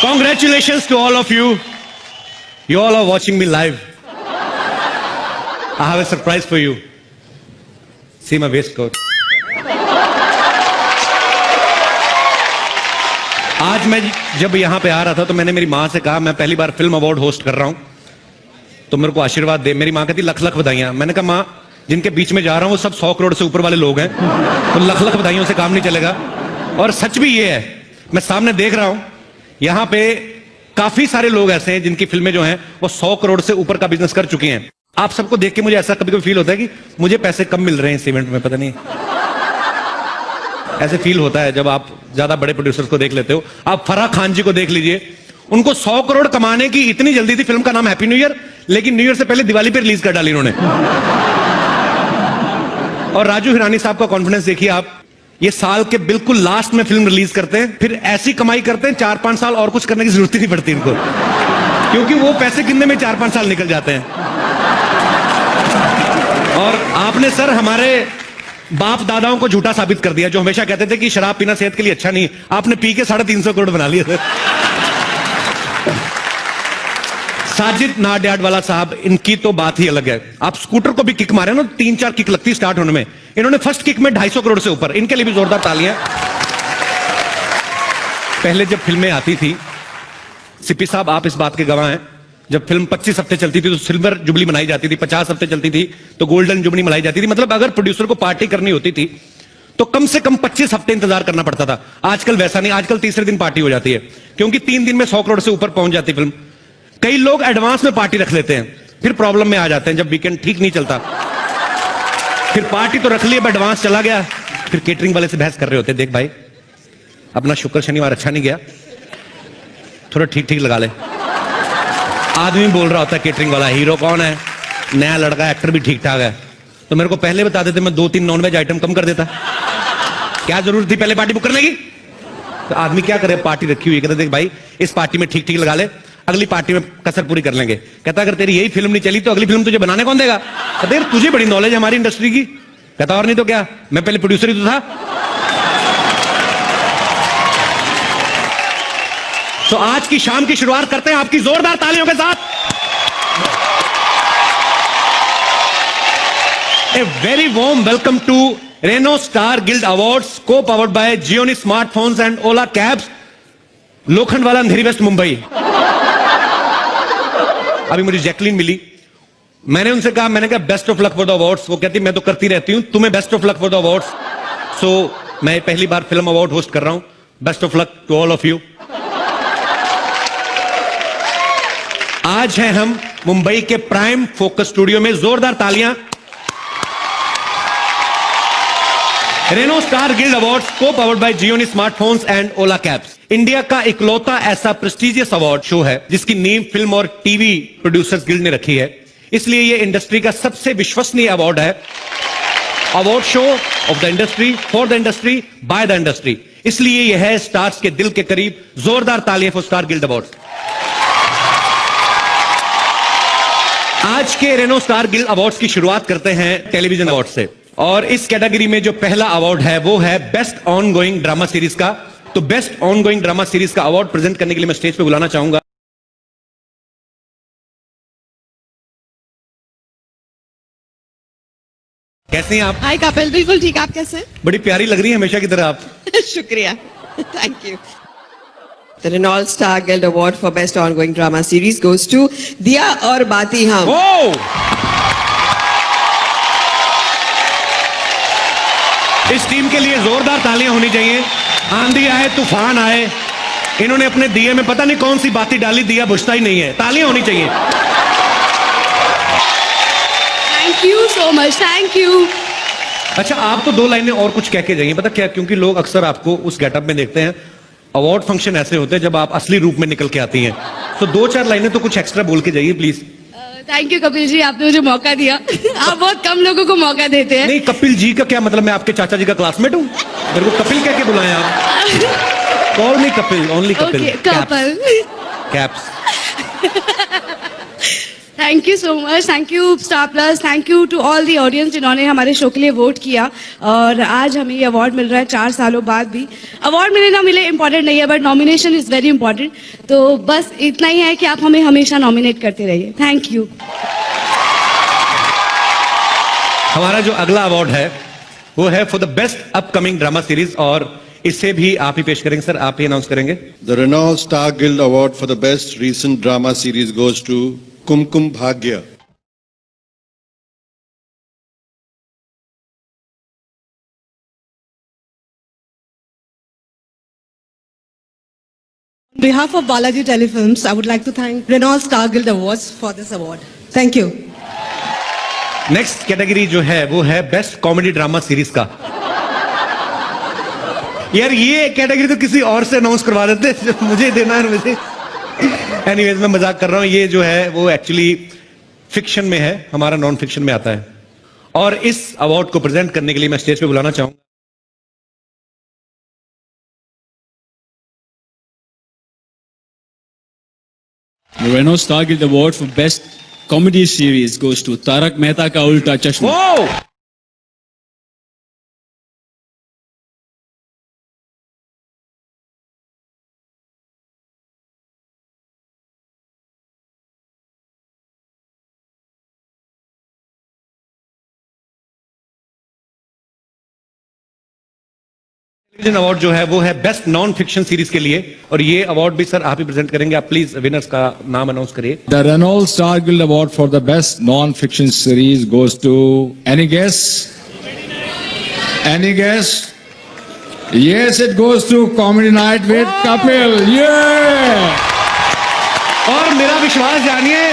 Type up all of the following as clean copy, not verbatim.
Congratulations to all of you. You all are watching me live. I have a surprise for you. See my waistcoat. आज मैं जब यहां पे आ रहा था तो मैंने मेरी मां से कहा मैं पहली बार फिल्म अवार्ड होस्ट कर रहा हूं, तो मेरे को आशीर्वाद दे। मेरी मां कहती लख लख बधाइयां। मैंने कहा मां, जिनके बीच में जा रहा हूं वो सब 100 करोड़ से ऊपर वाले लोग हैं, तो लख लख बधाइयों से काम नहीं चलेगा। और सच भी ये है, मैं सामने देख रहा हूं यहां पे काफी सारे लोग ऐसे हैं जिनकी फिल्में जो हैं वो 100 करोड़ से ऊपर का बिजनेस कर चुकी हैं। आप सबको देख के मुझे ऐसा कभी कभी फील होता है कि मुझे पैसे कम मिल रहे हैं इस इवेंट में, पता नहीं ऐसे फील होता है जब आप ज्यादा बड़े प्रोड्यूसर्स को देख लेते हो। आप फराह खान जी को देख लीजिए, उनको 100 करोड़ कमाने की इतनी जल्दी थी। फिल्म का नाम हैप्पी न्यू ईयर, लेकिन न्यू ईयर से पहले दिवाली पे रिलीज कर डाली इन्होंने। और राजू हिरानी साहब का कॉन्फिडेंस देखिए आप, ये साल के बिल्कुल लास्ट में फिल्म रिलीज करते हैं, फिर ऐसी कमाई करते हैं 4-5 साल और कुछ करने की जरूरत ही नहीं पड़ती इनको, क्योंकि वो पैसे गिनने में 4-5 साल निकल जाते हैं। और आपने सर हमारे बाप दादाओं को झूठा साबित कर दिया, जो हमेशा कहते थे कि शराब पीना सेहत के लिए अच्छा नहीं। आपने पी के 350 करोड़ बना लिए सर। साजिद नाडियाडवाला साहब, इनकी तो बात ही अलग है। आप स्कूटर को भी किक मारे ना, 3-4 किक लगती स्टार्ट होने में, इन्होंने फर्स्ट किक में 250 करोड़ से ऊपर। इनके लिए भी जोरदार तालियां। पहले जब फिल्में आती थी, सीपी साहब आप इस बात के गवाह हैं, जब फिल्म 25 हफ्ते चलती थी तो सिल्वर जुबली मनाई जाती थी, 50 हफ्ते चलती थी तो गोल्डन जुबली मनाई जाती थी। मतलब अगर प्रोड्यूसर को पार्टी करनी होती थी तो कम से कम 25 हफ्ते इंतजार करना पड़ता था। आजकल वैसा नहीं, आजकल तीसरे दिन पार्टी हो जाती है, क्योंकि 3 दिन में 100 करोड़ से ऊपर पहुंच जाती फिल्म। कई लोग एडवांस में पार्टी रख लेते हैं, फिर प्रॉब्लम में आ जाते हैं जब वीकेंड ठीक नहीं चलता। फिर पार्टी तो रख ली, अब एडवांस चला गया, फिर केटरिंग वाले से बहस कर रहे होते, देख भाई अपना शुक्र शनिवार अच्छा नहीं गया, थोड़ा ठीक ठीक लगा ले। आदमी बोल रहा होता है केटरिंग वाला, हीरो कौन है, नया लड़का, एक्टर भी ठीक ठाक है, तो मेरे को पहले बता देते, मैं 2-3 नॉनवेज आइटम कम कर देता। क्या जरूरत थी पहले पार्टी बुक करने की? तो आदमी क्या करे, पार्टी रखी हुई, कहते देख भाई इस पार्टी में ठीक ठीक लगा ले, अगली पार्टी में कसर पूरी कर लेंगे। कहता अगर तेरी यही फिल्म नहीं चली तो अगली फिल्म तुझे बनाने कौन देगा? कहते यार तुझे बड़ी नॉलेज है हमारी इंडस्ट्री की। कहता और नहीं तो क्या, मैं पहले प्रोड्यूसर ही तो था। तो आज की शाम की शुरुआत करते हैं आपकी जोरदार तालियों के साथ। A very warm welcome to Renault Star Guild Awards, co powered by Gionee smartphones and Ola cabs, Lokhandwala Andheri West Mumbai. अभी मुझे जैकलीन मिली, मैंने उनसे कहा, मैंने कहा best of luck for the awards. वो कहती मैं तो करती रहती हूं, तुम्हें best of luck for the awards. So मैं पहली बार फिल्म अवार्ड होस्ट कर रहा हूं, best of luck to all of you. आज हैं हम मुंबई के प्राइम फोकस स्टूडियो में, जोरदार तालियां। Reno Star Guild Awards, co powered by Gionee smartphones and Ola cabs, India का इकलौता ऐसा प्रेस्टिजियस अवार्ड शो है जिसकी नींव फिल्म और टीवी प्रोड्यूसर्स गिल्ड ने रखी है। इसलिए यह इंडस्ट्री का सबसे विश्वसनीय अवार्ड है, award show off the industry, for the industry, by the industry. इसलिए यह है स्टार्स के दिल के करीब। जोरदार तालियां फॉर स्टार गिल्ड अवार्ड। आज के रेनो स्टार गिल्ड अवार्ड्स की शुरुआत करते हैं टेलीविजन अवार्ड से, और इस कैटेगरी में जो पहला अवार्ड है वो है best on going drama series का। तो best on going drama series का अवार्ड प्रेजेंट करने के लिए मैं स्टेज पे बुलाना चाहूंगा कैसे हैं आप? हाय कपिल, बिल्कुल ठीक, आप कैसे? बड़ी प्यारी लग रही है हमेशा की तरह आप। शुक्रिया, thank you. The Renault Star Guild Award for Best Ongoing Drama Series goes to दिया और बाती हम। इस टीम के लिए जोरदार तालियां होनी चाहिए। आंधी आए तूफान आए, इन्होंने अपने दिए में पता नहीं कौन सी बाती डाली, दिया बुझता ही नहीं है। तालियां होनी चाहिए। Thank you so much, thank you. अच्छा, आप तो 2 लाइनें और कुछ कह के जाइए, पता क्या, क्योंकि लोग अक्सर आपको उस गेटअप में देखते हैं। अवार्ड फंक्शन ऐसे होते हैं जब आप असली रूप में निकल के आती हैं, तो 2-4 लाइनें तो कुछ एक्स्ट्रा बोल के जाइए please. Thank you Kapil ji, आपने मुझे मौका दिया। आप बहुत कम लोगों को मौका देते हैं। नहीं, कपिल जी का क्या मतलब, मैं आपके चाचा जी का क्लासमेट हूँ? मेरे को कपिल कह के बुलाया आप? Call me Kapil, only Kapil. Kapil caps. Thank you so much, thank you Star Plus, thank you to all the audience जिन्होंने हमारे शो के लिए वोट किया। और आज हमें ये अवार्ड मिल रहा है 4 सालों बाद भी। अवार्ड मिले ना मिले इम्पोर्टेंट नहीं है, but nomination is very important. तो बस इतना ही है कि आप हमें हमेशा नॉमिनेट करते रहिए। Thank you. हमारा जो अगला अवार्ड है वो है for the best upcoming drama series, और इसे भी आप ही पेश करेंगे सर, आप ही अनाउंस करेंगे। The Renault Star Guild Award for the best recent drama series goes to Kumkum Bhagya. On behalf of Balaji Telefilms, I would like to thank Renault Star Guild Awards for this award. Thank you. Next category जो है वो है best comedy drama series का। यार ये category तो किसी और से अनाउंस करवा देते, मुझे देना है मुझे। एनीवेज मैं मजाक कर रहा हूं, ये जो है वो एक्चुअली फिक्शन में है, हमारा नॉन फिक्शन में आता है। और इस अवार्ड को प्रेजेंट करने के लिए मैं स्टेज पे बुलाना चाहूंगा The Renault Star Guild Award for Best Comedy Series goes to Tarak Mehta Ka Ulta Chashma. वो टेलीविजन अवार्ड जो है वो है बेस्ट नॉन फिक्शन सीरीज के लिए, और ये अवार्ड भी सर आप ही प्रेजेंट करेंगे। आप प्लीज विनर्स का नाम अनाउंस करिए। The Renault Star Guild Award for the best non-fiction series goes to any guess? Any guess? Yes, it goes to Comedy Night with Kapil. Yeah! और मेरा विश्वास जानिए,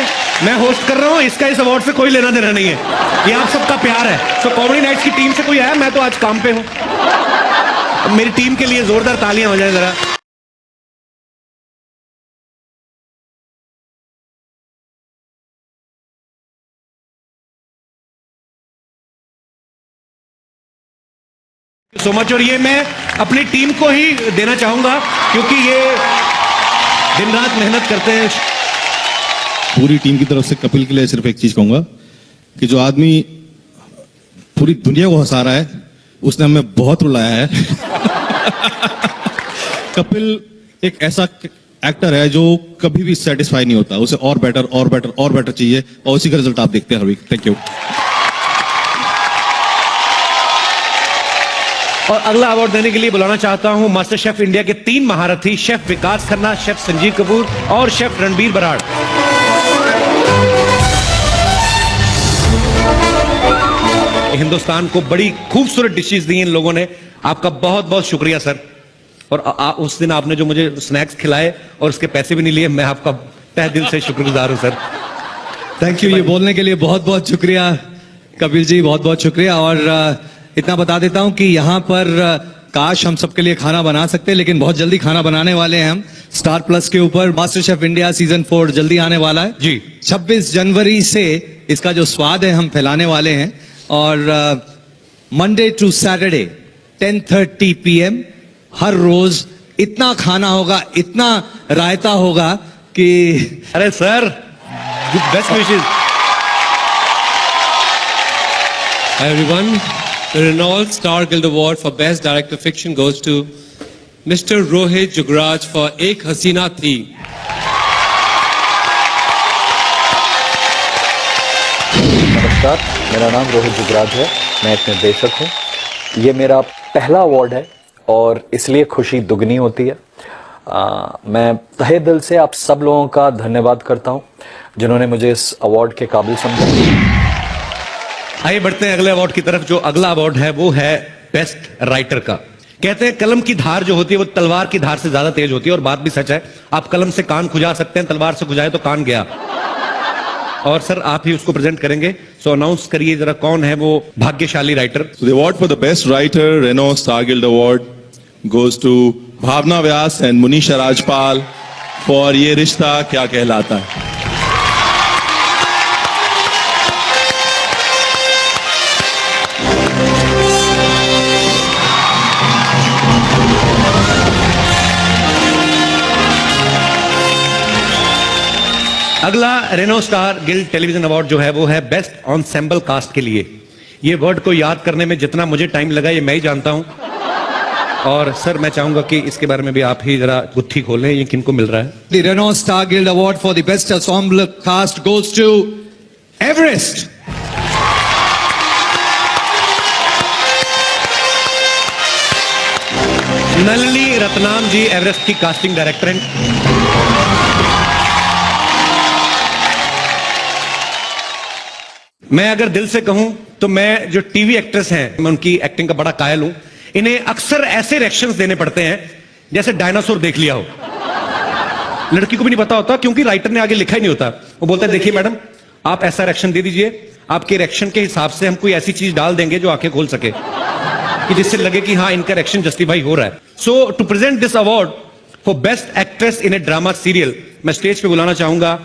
मैं होस्ट कर रहा हूं, इसका इस अवार्ड से कोई लेना देना नहीं है, ये आप सबका प्यार है। तो कॉमेडी नाइट्स की टीम से कोई आया, मैं तो आज काम पे हूं। मेरी टीम के लिए जोरदार तालियां हो जाए जरा। So much. और ये मैं अपनी टीम को ही देना चाहूंगा क्योंकि ये दिन रात मेहनत करते हैं। पूरी टीम की तरफ से कपिल के लिए सिर्फ एक चीज कहूंगा कि जो आदमी पूरी दुनिया को हंसा रहा है उसने हमें बहुत रुलाया है। कपिल एक ऐसा एक्टर है जो कभी भी सेटिस्फाई नहीं होता, उसे और बेटर और बेटर और बेटर चाहिए, और उसी का रिजल्ट आप देखते हैं हर वीक। Thank you. और अगला अवार्ड देने के लिए बुलाना चाहता हूं मास्टर शेफ इंडिया के 3 महारथी, शेफ विकास खन्ना, शेफ संजीव कपूर और शेफ रणबीर बराड़। हिंदुस्तान को बड़ी खूबसूरत डिशेस दी इन लोगों ने, आपका बहुत बहुत शुक्रिया सर। और उस दिन आपने जो मुझे स्नैक्स खिलाए और उसके पैसे भी नहीं लिए, मैं आपका तहे दिल से शुक्रगुजार हूं सर। थैंक यू, ये बोलने के लिए बहुत बहुत शुक्रिया कपिल जी, बहुत बहुत शुक्रिया। और इतना बता देता हूं कि यहाँ पर काश हम सबके लिए खाना बना सकते, लेकिन बहुत जल्दी खाना बनाने वाले हैं हम। स्टार प्लस के ऊपर मास्टर शेफ इंडिया सीजन 4 जल्दी आने वाला है जी। 26 जनवरी से इसका जो स्वाद है हम फैलाने वाले हैं। और मंडे टू सैटरडे 10:30 PM हर रोज इतना खाना होगा, इतना रायता होगा कि अरे sir, best wishes. Hi everyone, the Renault Star Guild Award for Best Director Fiction goes to Mr. Rohit Jugraj for Ek Hasina Thi. नमस्कार, मेरा नाम रोहित जुगराज है, मैं एक निर्देशक हूँ। ये मेरा पहला अवार्ड है और इसलिए खुशी दुगनी होती है। मैं तहे दिल से आप सब लोगों का धन्यवाद करता हूँ जिन्होंने मुझे इस अवार्ड के काबिल समझा। आइए बढ़ते हैं अगले अवार्ड की तरफ। जो अगला अवार्ड है वो है बेस्ट राइटर का। कहते हैं कलम की धार जो होती है वो तलवार की धार से ज्यादा तेज होती है, और बात भी सच है। आप कलम से कान खुजा सकते हैं, तलवार से खुजाए तो कान गया। और सर आप ही उसको प्रेजेंट करेंगे, सो अनाउंस करिए जरा कौन है वो भाग्यशाली writer. So the award for the best writer, Renault Star Guild Award, goes to Bhavna Vyas and Munisha Rajpal for ये रिश्ता क्या कहलाता है। अगला Renault Star Guild Television Award जो है वो है बेस्ट ऑनसेम्बल कास्ट के लिए। ये वर्ड को याद करने में जितना मुझे टाइम लगा ये मैं ही जानता हूं। और सर मैं चाहूंगा कि इसके बारे में भी आप ही जरा गुत्थी खोलें, ये किनको मिल रहा है? The Renault Star Guild Award for the Best Ensemble Cast goes to Everest. Nalini Ratnam ji Everest की कास्टिंग डायरेक्टर हैं। मैं अगर दिल से कहूं तो मैं जो टीवी एक्ट्रेस हैं मैं उनकी एक्टिंग का बड़ा कायल हूं। इन्हें अक्सर ऐसे रिएक्शंस देने पड़ते हैं जैसे डायनासोर देख लिया हो। लड़की को भी नहीं पता होता क्योंकि राइटर ने आगे लिखा ही नहीं होता। वो बोलता है देखिए मैडम आप ऐसा रिएक्शन दे दीजिए, आपके रिएक्शन के हिसाब से हम कोई ऐसी चीज डाल देंगे जो आंखें खोल सके कि जिससे लगे कि हाँ इनका रिएक्शन जस्टिफाई हो रहा है। So to present this award for best actress in a drama serial मैं स्टेज पे बुलाना चाहूंगा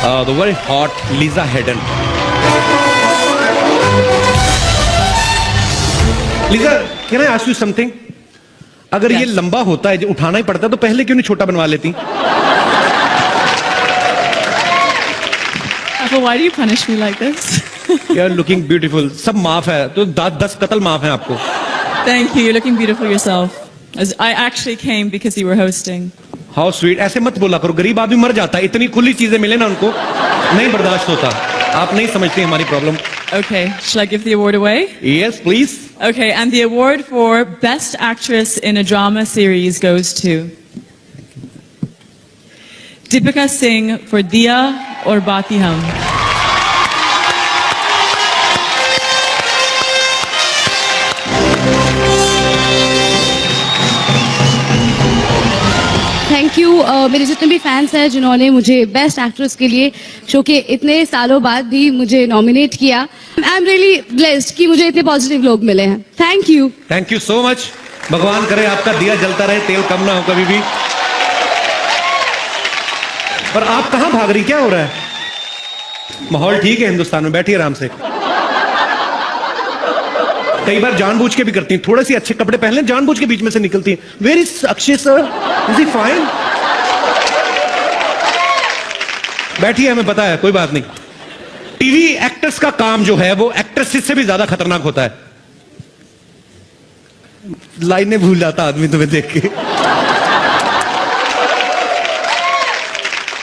the very hot Lisa Haydon. Lisa can I ask you something? अगर ये लंबा होता है जो उठाना ही पड़ता है तो पहले क्यों नहीं छोटा बनवा लेती? Why do you punish me like this? You are looking beautiful. सब माफ है तो 10 कत्ल माफ है आपको। Thank you. You're looking beautiful yourself. As I actually came because you were hosting. How sweet. ऐसे मत बोला करो, गरीब आदमी मर जाता है। इतनी खुली चीजें मिले ना उनको नहीं बर्दाश्त होता। आप नहीं समझती हमारी problem. Okay. Shall I give the award away? Yes, please. Okay. And the award for Best Actress in a Drama Series goes to Deepika Singh for Diya Aur Baati Hum. Thank you मेरे जितने भी fans हैं जिन्होंने मुझे best actress के लिए show के इतने सालों बाद भी मुझे नॉमिनेट किया। आई एम रियली ब्लेस्ड कि मुझे इतने पॉजिटिव लोग मिले हैं। Thank you so much. भगवान करे आपका दिया जलता रहे, तेल कम ना हो कभी भी। पर आप कहां भाग रही, क्या हो रहा है? माहौल ठीक है हिंदुस्तान में, बैठिए आराम से। कई बार जानबूझ के भी करती हैं, थोड़े से अच्छे कपड़े पहन लें, जानबूझ के बीच में से निकलती हैं। Where is Akshay sir, is he fine? बैठिए, हमें पता है, कोई बात नहीं। टीवी एक्टर्स का काम जो है वो एक्ट्रेसेस से भी ज्यादा खतरनाक होता है। लाइनें भूल जाता आदमी तुम्हें देख के।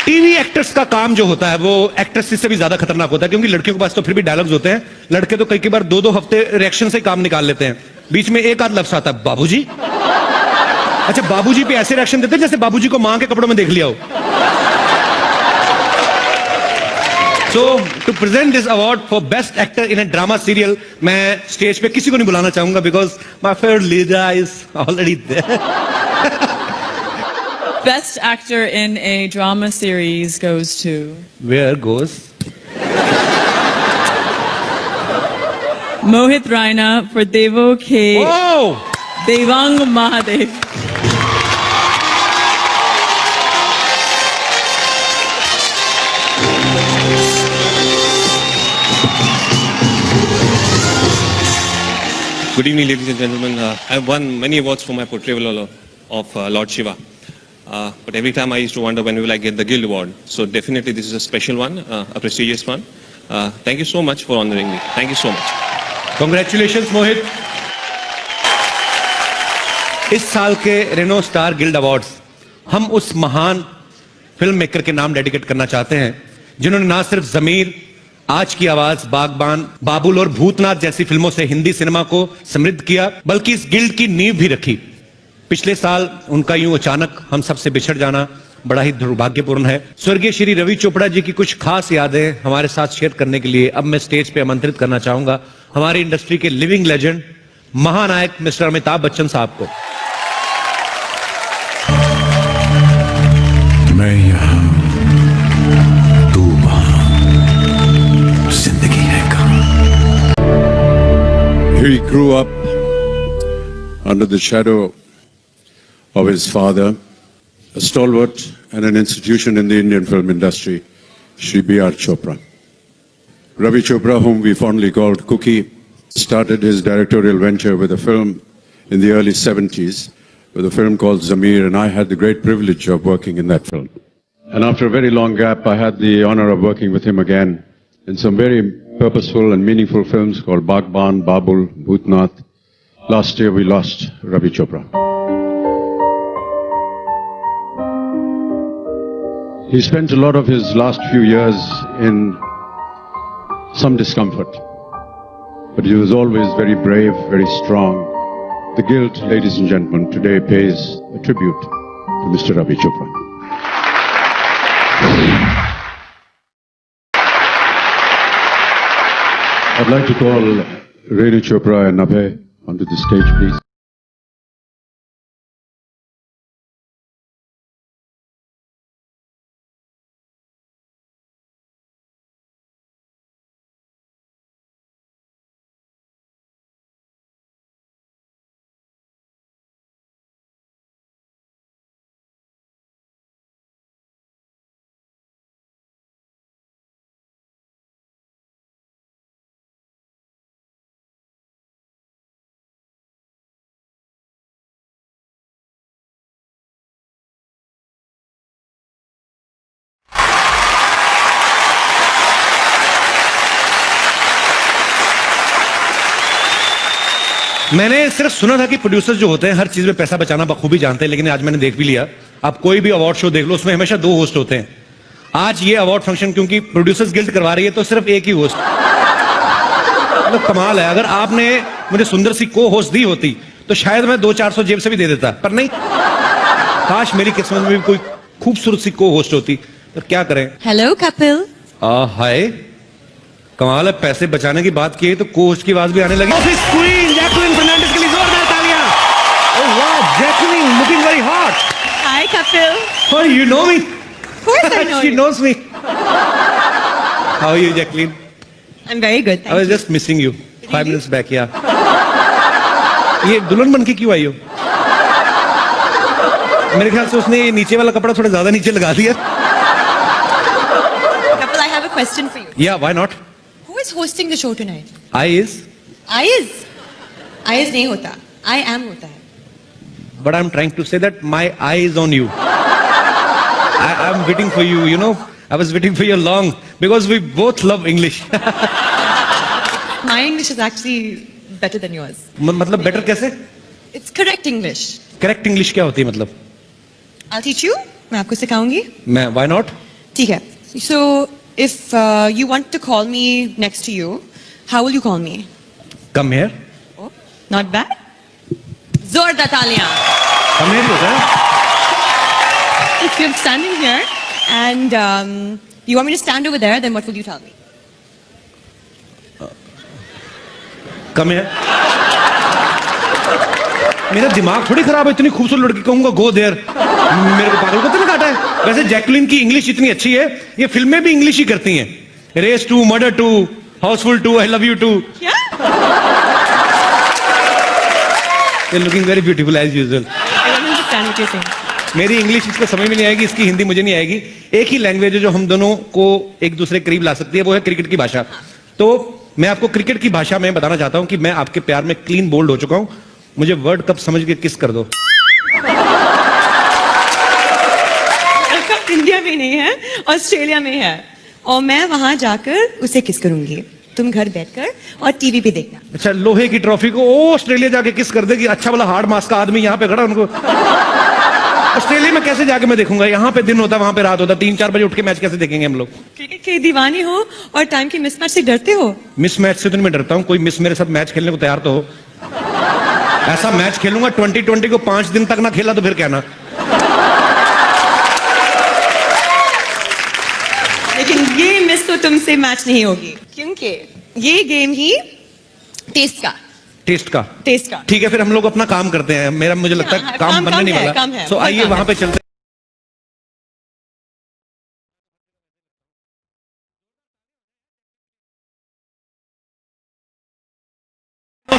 टीवी एक्टर्स का काम जो होता है वो एक्ट्रेसेस से भी ज्यादा खतरनाक होता है, क्योंकि लड़कियों के पास तो फिर भी डायलॉग्स होते हैं, लड़के तो कई बार 2-2 हफ्ते रिएक्शन से काम निकाल लेते हैं। बीच में एक आध लफ्ज आता है बाबूजी। अच्छा, बाबूजी पे ऐसे रिएक्शन देते हैं जैसे बाबूजी को मां के कपड़ों में देख लिया हो। So to present this award for best actor in a drama serial मैं स्टेज पे किसी को नहीं बुलाना चाहूंगा because my favourite leader is already there. Best actor in a drama series goes to Where goes? Mohit Raina for Devo K. Oh! Devang Mahadev. Good evening, ladies and gentlemen. I have won many awards for my portrayal of Lord Shiva. But every time I used to wonder when will I get the Guild Award. So definitely this is a special one, a prestigious one. Thank you so much for honoring me. Thank you so much. Congratulations, Mohit. इस साल के Reno Star Guild awards हम उस महान film maker के नाम dedicate करना चाहते हैं जिन्होंने ना सिर्फ जमीर, आज की आवाज, बागबान, बाबुल और भूतनाथ जैसी फिल्मों से हिंदी सिनेमा को समृद्ध किया, बल्कि इस गिल्ड की नींव भी रखी। पिछले साल उनका यूं अचानक हम सबसे बिछड़ जाना बड़ा ही दुर्भाग्यपूर्ण है। स्वर्गीय श्री रवि चोपड़ा जी की कुछ खास यादें हमारे साथ शेयर करने के लिए अब मैं स्टेज पे आमंत्रित करना चाहूंगा हमारी इंडस्ट्री के लिविंग लेजेंड, महानायक मिस्टर अमिताभ बच्चन साहब को। मैं यहाँ, तू वहाँ, जिंदगी है कहाँ। He grew up under the shadow of his father, a stalwart and an institution in the Indian film industry, Shri B.R. Chopra. Ravi Chopra, whom we fondly called Cookie, started his directorial venture with a film in the early 70s, with a film called Zamir, and I had the great privilege of working in that film. And after a very long gap, I had the honor of working with him again in some very purposeful and meaningful films called Bagban, Babul, Bhutnath. Last year we lost Ravi Chopra. He spent a lot of his last few years in some discomfort. But he was always very brave, very strong. The Guild, ladies and gentlemen, today pays a tribute to Mr. Ravi Chopra. I'd like to call Renu Chopra and Abhay onto the stage, please. मैंने सिर्फ सुना था कि producers जो होते हैं हर चीज में पैसा बचाना बखूबी जानते हैं, लेकिन आज मैंने देख भी लिया। आप कोई भी अवार्ड शो देख लो, उसमें हमेशा 2 होस्ट होते हैं। आज ये अवार्ड फंक्शन क्योंकि प्रोड्यूसर्स गिल्ड करवा रही है तो सिर्फ एक ही होस्ट। मतलब कमाल है। अगर आपने मुझे सुंदर सी को होस्ट दी होती तो शायद मैं 200-400 जेब से भी दे देता, पर नहीं। काश मेरी किस्मत में भी कोई खूबसूरत सी को होस्ट होती। तो क्या करें। हेलो कपिल। हाय, कमाल है। पैसे बचाने की बात की है तो को होस्ट की आवाज भी आने लगी। क्वीन जैकलिन फर्नांडिस के लिए जोरदार तालियां। ओह वाह, Jacqueline looking very hot. Hi Kapil. Oh, you know me? Of course I know She you. knows me. How are you, Jacqueline? I'm very good. I was just missing you 5 minutes back. Yeah. ये दुल्हन बन के क्यों आई हो? मेरे ख्याल से उसने ये नीचे वाला कपड़ा थोड़ा ज्यादा नीचे लगा दिया। Kapil, I have a question for you. Yeah, why not? Who is hosting the show tonight? I is, I is नहीं होता. I am होता है. but I'm trying to say that my eye is on you. I'm waiting for you. You know, I was waiting for you long because we both love English. My English is actually better than yours. मतलब better कैसे? It's correct English. Correct English क्या होती है मतलब? I'll teach you. मैं आपको सिखाऊंगी. मैं why not? ठीक है. So if you want to call me next to you, how will you call me? Come here. Oh, not bad. जोरदार तालियां. Come here होता है। If you're standing here and you want me to stand over there, then what will you tell me? Come here. मेरा दिमाग थोड़ी खराब है, इतनी खूबसूरत लड़की कहूंगा गो देयर। मेरे को पागल को तो काटा है। वैसे जैकलिन की इंग्लिश इतनी अच्छी है, ये फिल्में भी इंग्लिश ही करती हैं। Race 2, Murder 2, Housefull 2, I love you 2। क्या? You're looking very beautiful as usual. I don't understand what you're saying. मेरी इंग्लिश इसको समझ में नहीं आएगी, इसकी हिंदी मुझे नहीं आएगी। एक ही लैंग्वेज है जो हम दोनों को एक दूसरे के करीब ला सकती है, वो है क्रिकेट की भाषा। तो मैं आपको क्रिकेट की भाषा में बताना चाहता हूं कि मैं आपके प्यार में क्लीन बोल्ड हो चुका हूं। मुझे वर्ल्ड कप समझ के किस कर दो। कप इंडिया में नहीं है, ऑस्ट्रेलिया में है, और मैं वहां जाकर उसे किस करूंगी। तुम घर बैठकर और टीवी पे देखना। अच्छा, लोहे की ट्रॉफी को ऑस्ट्रेलिया जाके किस कर देगी। अच्छा वाला हार्ड मास का आदमी यहाँ पे खड़ा, उनको ऑस्ट्रेलिया में कैसे जाके मैं देखूंगा। यहाँ पे दिन होता, वहां पे रात होता। 3-4 बजे उठ के मैच कैसे देखेंगे हम लोग। क्रिकेट के दीवाने हो और टाइम के मिसमैच से डरते हो। मिस मैच से तो मैं डरता हूँ, कोई मिस मेरे साथ मैच खेलने को तैयार तो हो। ऐसा मैच खेलूंगा 2020 को 5 दिन तक ना खेला तो फिर कहना। लेकिन ये मिस तो तुमसे मैच नहीं होगी, क्योंकि ये गेम ही टेस्ट का। ठीक है, फिर हम लोग अपना काम करते हैं। मेरा मुझे लगता है काम बनने नहीं वाला। तो आइए वहां पे चलते हैं।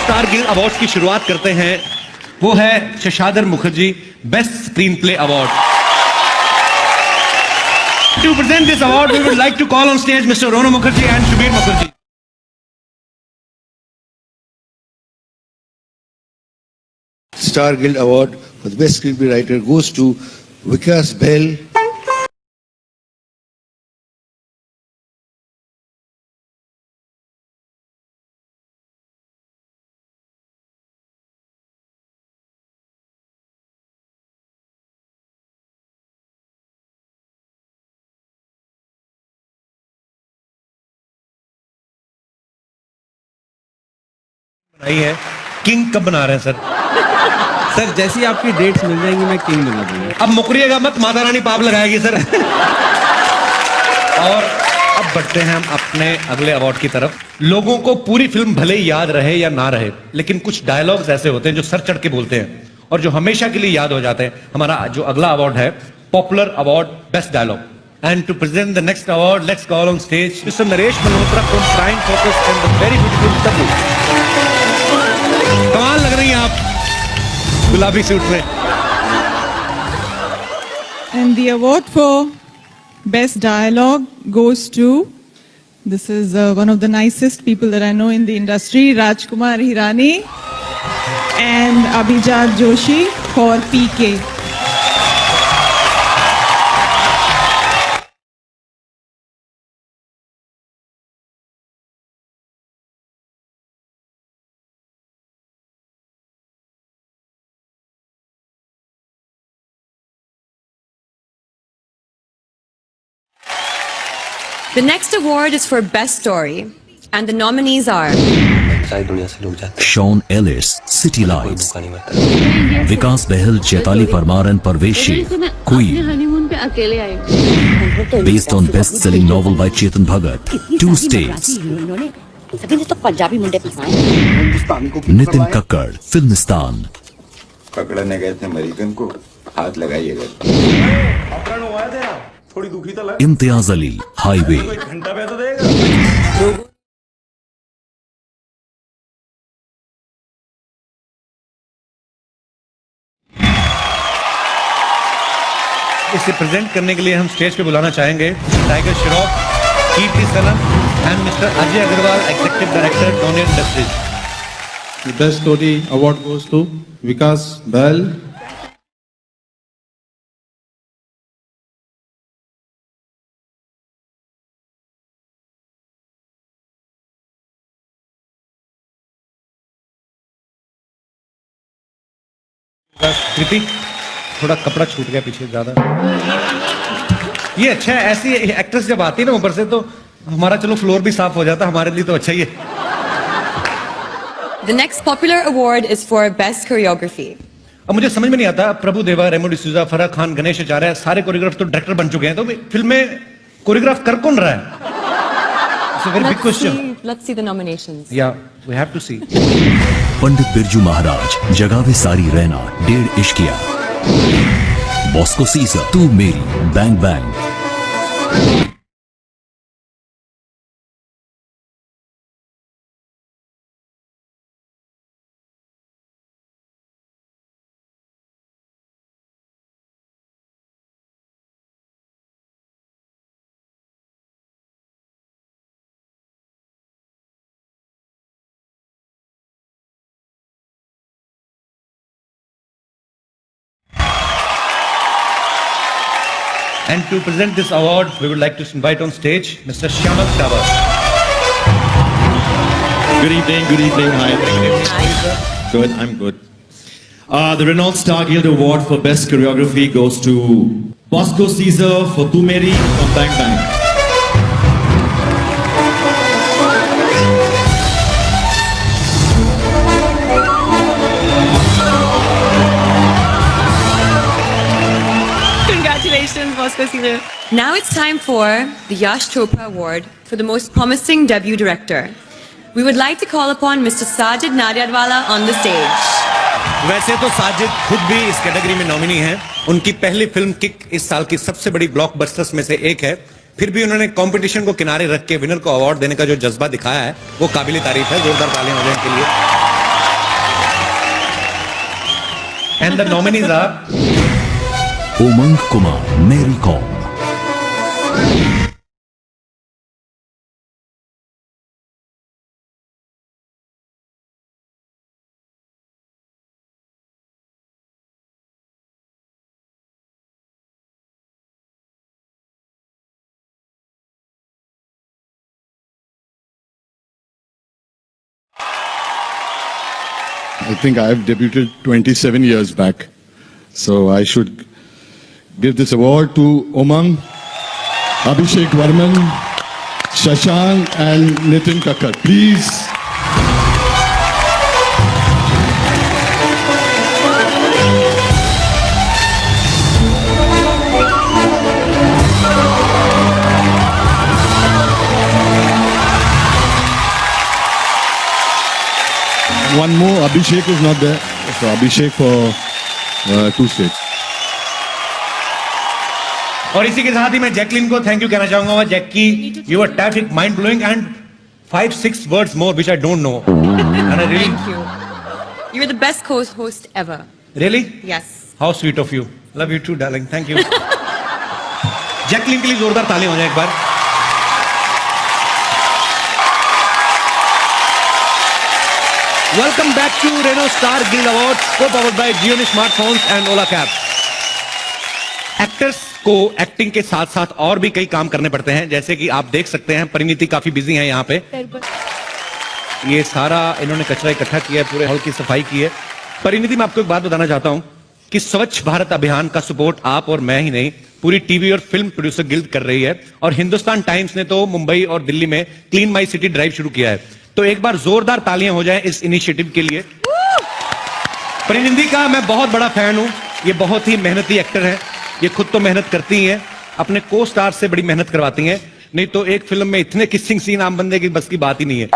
स्टार गिल्ड अवार्ड्स की शुरुआत करते हैं। वो है Shashadhar Mukherjee best screen play award. To present this award, we would like to call on stage Mr. Rono Mukherjee and Shubir Mukherjee. Star Guild Award for the Best Screenplay Writer goes to Vikas Bell नहीं है, king कब बना रहे हैं sir? Sir जैसी आपकी dates मिल जाएंगी मैं किंग बना दूंगा। अब मुकरिएगा मत, माता रानी पाप लगाएगी सर। और अब बढ़ते हैं हम अपने अगले अवार्ड की तरफ। लोगों को पूरी फिल्म भले ही याद रहे या ना रहे, लेकिन कुछ डायलॉग्स ऐसे होते हैं जो सर चढ़ के बोलते हैं और जो हमेशा के लिए याद हो जाते हैं। हमारा जो अगला अवार्ड है, popular award best dialogue. And to present the next award, let's call on stage mister Naresh Malhotra from Prime Focus and the very beautiful Tabu. कमाल लग रही हैं आप गुलाबी सूट में। And the award for Best Dialogue goes to, this is one of the nicest people that I know in the industry, Rajkumar Hirani and Abhijat Joshi for PK. The next award is for Best Story, and the nominees are Sean Ellis, City Lights, Vikas Behal, Chaitali Parmar and Parvesh Sheikh, Queen. Honeymoon पे अकेले आए। Based on best-selling novel by Chetan Bhagat, 2 states. तो पंजाबी मुंडे फंसाए। Nitin Kakkad, Filmistan. पकड़ने गए थे American को, हाथ लगाइएगा। थोड़ी दुखी तो लग। Imtiaz Ali, Highway. घंटा पे तो देगा। इसे प्रेजेंट करने के लिए हम स्टेज पे बुलाना चाहेंगे Tiger Shroff, Kriti Sanon and mister Ajay Agarwal, executive director, डोनियन industries. The best story award goes to Vikas Behal. Kriti, थोड़ा कपड़ा छूट गया पीछे ज्यादा। ये अच्छा है, ऐसी एक्ट्रेस जब आती है ना ऊपर से तो हमारा चलो फ्लोर भी साफ हो जाता, हमारे लिए तो अच्छा ही है। The next popular award is for Best Choreography. अब मुझे समझ में नहीं आता, प्रभु देवा, रेमो डिसूजा, फराह खान, गणेश आचार्य, सारे कोरियोग्राफ तो डायरेक्टर बन चुके हैं, तो फिल्म में कोरियोग्राफ कर कौन रहा है? It's a very big question. Let's see the nominations. Yeah, we have to see. Pandit Birju Maharaj, जगावे सारी रहना, 1.5 इश्किया. बॉस्को सीजर, तू मेरी, bang bang. And to present this award, we would like to invite on stage Mr. Shyamak Davar. Good evening, good evening. Hi. Good, I'm good. The Renault Star Guild Award for Best Choreography goes to Bosco Caesar for Tu Meri from Bang Bang. Congratulations, Bosco Caesar. Now it's time for the Yash Chopra Award for the most promising debut director. We would like to call upon Mr. Sajid Nadyadwala on the stage. वैसे तो साजिद खुद भी इस category में nominee हैं। उनकी पहली film kick इस साल की सबसे बड़ी ब्लॉकबस्टर्स में से एक है। फिर भी उन्होंने कंपटीशन को किनारे रख के विनर को अवार्ड देने का जो जज्बा दिखाया है वो काबिल तारीफ है। जोरदार तालियां हो जाए इनके लिए। एंड द नॉमिनीज आर उमंग कुमार, मेरी com. I think I have debuted 27 years back. So I should give this award to Umang, Abhishek Varman, Shashank and Nitin Kakkad. Please. One more, Abhishek is not there. So Abhishek for 2 states. और इसी के साथ ही मैं Jacqueline को thank you कहना चाहूंगा. Jackie, you are terrific, mind blowing and 5-6 words more which I don't know. And I really, Thank you. You're the best co-host ever. really? Yes. How sweet of you. Love you too, darling. Thank you. Jacqueline के लिए जोरदार ताली हो जाए एक बार. Welcome back to Renault Star Guild Awards, co-powered by Gionee Smartphones and Ola Cabs. Actors को acting के साथ साथ और भी कई काम करने पड़ते हैं, जैसे कि आप देख सकते हैं परिणीति काफी बिजी हैं यहाँ पे. ये सारा इन्होंने कचरा इकट्ठा किया है, पूरे हॉल की सफाई की है. परिणीति, मैं आपको एक बात बताना चाहता हूँ कि स्वच्छ भारत अभियान का सपोर्ट आप और मैं ही नहीं, पूरी टीवी और फिल्म प्रोड्यूसर गिल्ड कर रही है. और हिंदुस्तान टाइम्स ने तो मुंबई और दिल्ली में क्लीन माई सिटी ड्राइव शुरू किया है. तो एक बार जोरदार तालियां हो जाएं इस इनिशिएटिव के लिए. परिणीति का मैं बहुत बड़ा फैन हूं. ये बहुत ही मेहनती एक्टर है. ये खुद तो मेहनत करती ही हैं, अपने को स्टार से बड़ी मेहनत करवाती हैं. नहीं तो एक फिल्म में इतने किसिंग सीन आम बंदे की बस की बात ही नहीं है.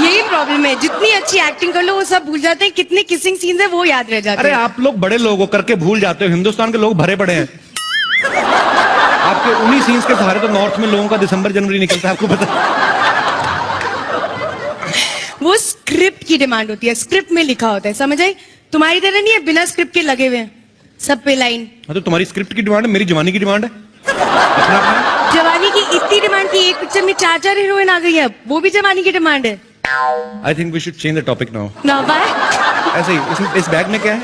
यही प्रॉब्लम है, जितनी अच्छी एक्टिंग कर लो वो सब भूल जाते हैं. कितने किसिंग सीन्स है वो याद रह जाते अरे हैं. आप लोग बड़े लोग हो, करके भूल जाते हो. हिंदुस्तान के लोग भरे पड़े हैं. आपके उन्हीं सीन्स के सहारे तो नॉर्थ में लोगों का दिसंबर जनवरी निकलता है, आपको पता. वो स्क्रिप्ट की डिमांड होती है, स्क्रिप्ट में लिखा होता है, समझ आई? तुम्हारी तरह नहीं है बिना स्क्रिप्ट के लगे हुए हैं सब पे लाइन. हाँ, तो तुम्हारी स्क्रिप्ट की डिमांड है, मेरी जवानी की डिमांड है. अपना अपना. जवानी की इतनी डिमांड की एक पिक्चर में 4 हीरोइन आ गई है, वो भी जवानी की डिमांड है. I think we should change the topic now. ना बाय. ऐसे ही इस बैग में क्या है?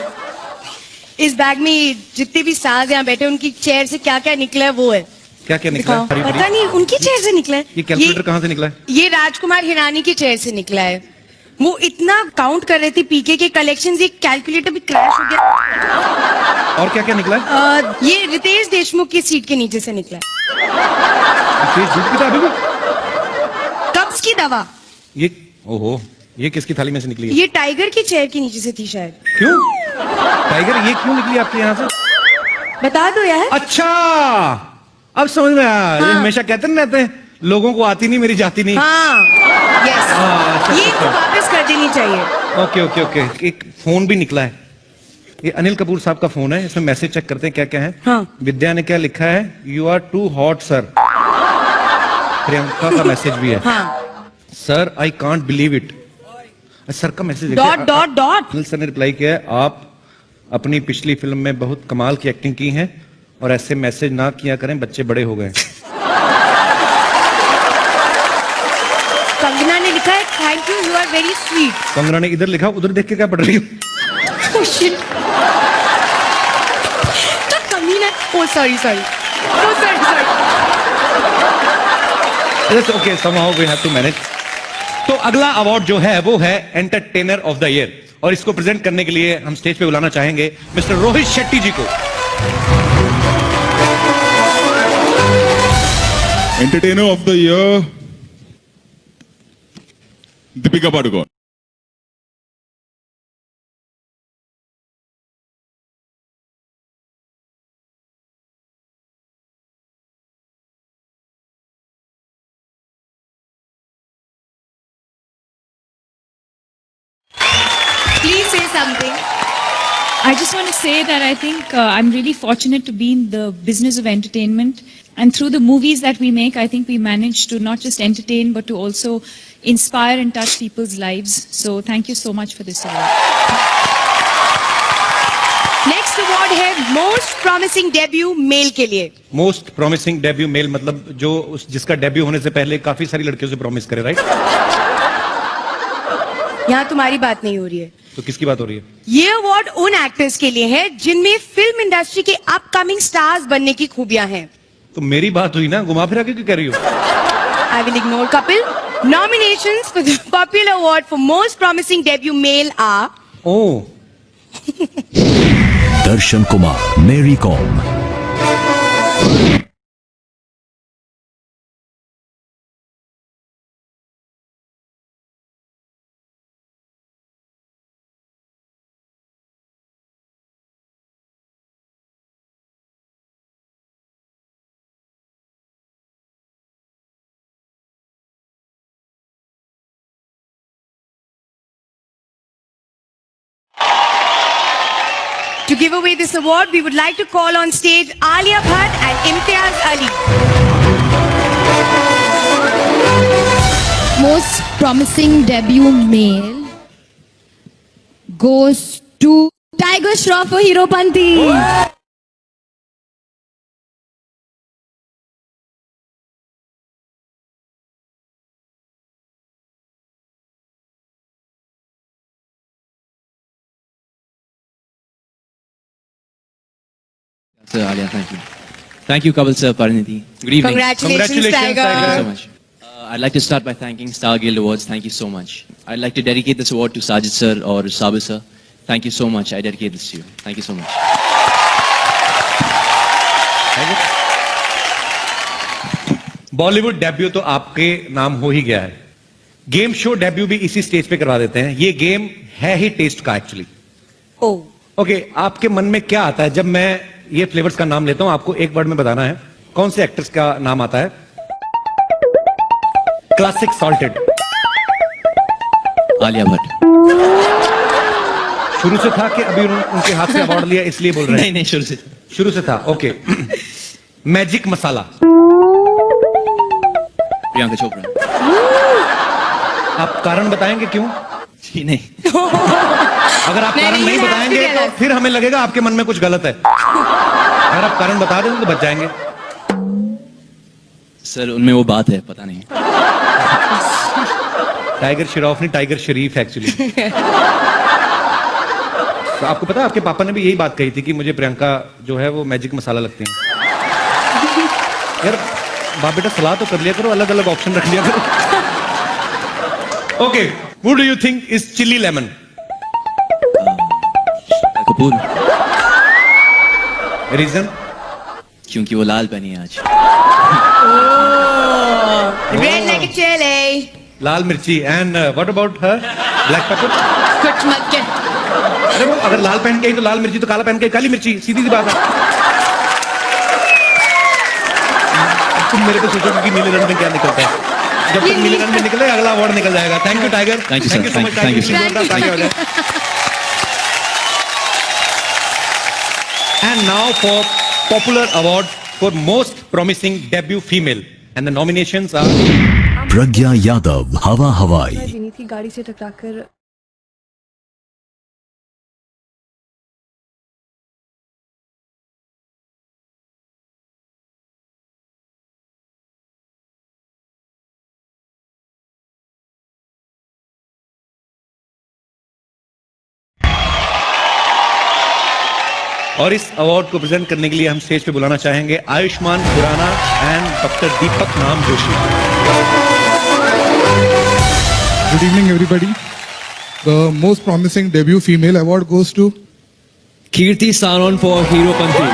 इस बैग में जितने भी स्टार्स यहाँ बैठे उनकी चेयर से क्या क्या निकला है वो है. क्या क्या निकला है? हरी पता भरी. नहीं, उनकी चेयर से निकला है. ये कैलकुलेटर कहाँ से निकला है? ये राजकुमार हिरानी की चेयर से निकला है. वो इतना काउंट कर रहे थे पीके के कलेक्शंस, ये कैलकुलेटर भी क्रैश हो गया. और क्या क्या निकला है? ये रितेश देशमुख की सीट के नीचे से निकला है. कब्ज की दवा. ये ओहो, ये किसकी थाली में से निकली है? ये टाइगर की चेयर के नीचे से थी शायद. क्यों टाइगर, ये क्यों निकली आपके यहाँ से? बता दो यार. अच्छा, अब समझ में आया. ये हमेशा कहते नहीं रहते हैं, लोगों को आती नहीं मेरी जाती नहीं. हाँ, यस. ये तो वापस कर देनी चाहिए. Okay okay okay. एक फोन भी निकला है. ये अनिल कपूर साहब का फोन है. इसमें मैसेज चेक करते हैं क्या क्या है. हाँ. विद्या ने क्या लिखा है? You are too hot sir. Priyanka का मैसेज भी है. हाँ. Sir I can't believe it. Sir का message dot dot dot. Anil sir ने रिप्लाई किया है, आप अपनी पिछली फिल्म में बहुत कमाल की एक्टिंग की है और ऐसे मैसेज ना किया करें, बच्चे बड़े हो गए. कंगना ने लिखा है thank you, you are very sweet. Kangana ने इधर लिखा, उधर देख के क्या पढ़ रही हो? तो कमीना. Oh sorry sorry. Oh sorry sorry. It's okay, somehow we have to manage. तो अगला अवार्ड जो है वो है एंटरटेनर ऑफ द ईयर, और इसको प्रेजेंट करने के लिए हम स्टेज पे बुलाना चाहेंगे मिस्टर रोहित शेट्टी जी को. Entertainer of the year Deepika Padukone. Please say something. I just want to say that I think I'm really fortunate to be in the business of entertainment. And through the movies that we make, I think we manage to not just entertain, but to also inspire and touch people's lives. So thank you so much for this award. Next award है most promising debut mail के लिए. Most promising debut mail मतलब जो जिसका debut होने से पहले काफी सारी लड़कियों से प्रॉमिस करे, राइट? यहाँ तुम्हारी बात नहीं हो रही है. तो किसकी बात हो रही है? ये अवार्ड उन एक्टर्स के लिए है जिनमें फिल्म इंडस्ट्री के अपकमिंग स्टार्स बनने की खूबियां हैं. तो मेरी बात हुई ना, घुमा फिरा के क्यों कह रही हो? I will ignore Kapil. Nominations for the popular award for most promising debut male are. Oh. दर्शन कुमार, मेरी com. To give away this award, we would like to call on stage Alia Bhatt and Imtiaz Ali. Most promising debut male goes to Tiger Shroff for Hero Panti. Sir, Alia, thank you. Thank you, Kapil sir, Parinidhi. Good evening. Congratulations, Tiger. Thank you so much. I'd like to start by thanking Star Guild Awards. Thank you so much. I'd like to dedicate this award to Sajid sir or Sabir sir. Thank you so much. I dedicate this to you. Thank you so much. Bollywood debut तो आपके नाम हो ही गया है, game show debut भी इसी stage पे करवा देते हैं. ये गेम है ही टेस्ट का एक्चुअली. ओके, आपके मन में क्या आता है जब मैं ये फ्लेवर्स का नाम लेता हूं? आपको एक वर्ड में बताना है कौन से एक्टर्स का नाम आता है. Classic salted. आलिया भट्ट. शुरू से था कि अभी उनके हाथ से अवार्ड लिया इसलिए बोल रहे हैं? नहीं, शुरू से था. ओके. मैजिक मसाला. प्रियंका चोपड़ा. आप कारण बताएंगे क्यों? जी नहीं. अगर आप कारण नहीं बताएंगे तो फिर हमें लगेगा आपके मन में कुछ गलत है. अगर आप कारण बता दें तो बच जाएंगे. सर, उनमें वो बात है, पता नहीं. टाइगर श्रॉफ नहीं, टाइगर शरीफ एक्चुअली. तो आपको पता है आपके पापा ने भी यही बात कही थी कि मुझे प्रियंका जो है वो मैजिक मसाला लगती है. यार बाप बेटा सलाह तो कर लिया करो, अलग अलग ऑप्शन रख लिया करो. Okay, who do you think is chili lemon? Kapoor. Reason? क्योंकि वो लाल पहनी है आज. Red like a chili. लाल मिर्ची. And what about her? Black pepper. कुछ मत के. अरे वो अगर लाल पहन के आई तो लाल मिर्ची, तो काला पहन के काली मिर्ची. सीधी सी बात है. तुम मेरे को सोचो कि नीले रंग में क्या निकलता है. जब तक नीले रंग में निकले अगला अवार्ड निकल जाएगा. Thank you tiger. Thank you, sir. So much. Thank you, sir. And now for popular award for most promising debut female, and the nominations are प्रज्ञा यादव, हवा हवाई. जीनी थी गाड़ी से टकराकर. और इस अवार्ड को प्रेजेंट करने के लिए हम स्टेज पे बुलाना चाहेंगे आयुष्मान खुराना एंड डॉक्टर दीपक नाम Joshi. Good evening, everybody. The most promising debut female award goes to Kirti Sanon for Hero Panti.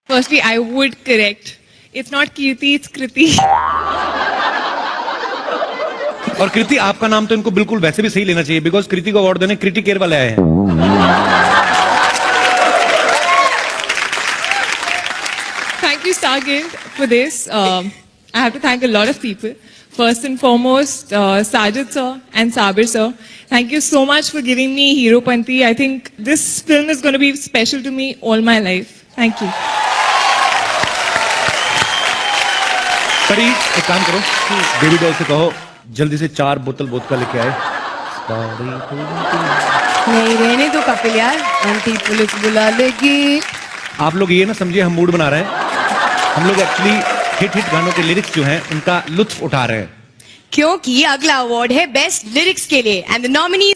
Firstly, I would correct. It's not Kirti, it's Kriti. और कृति आपका नाम तो इनको बिल्कुल वैसे भी सही लेना चाहिए, बिकॉज कृति को अवार्ड देने कृति केयर वाले आए हैं. Thank you, Star Guild, for this. I have to thank a lot of people. First and foremost, Sajid sir and Sabir sir. Thank you so much for giving me Hero Panti. I think this film is going to be special to me all my life. Thank you. परी एक काम करो, baby doll से कहो जल्दी से 4 बोतल vodka लेके आए. नहीं रहने दो कपिल यार, आंटी पुलिस बुला लेगी. आप लोग ये ना समझिए हम मूड बना रहे हैं. हम लोग एक्चुअली हिट गानों के लिरिक्स जो हैं उनका लुत्फ उठा रहे हैं. क्योंकि अगला अवार्ड है बेस्ट लिरिक्स के लिए एंड द नॉमिनीज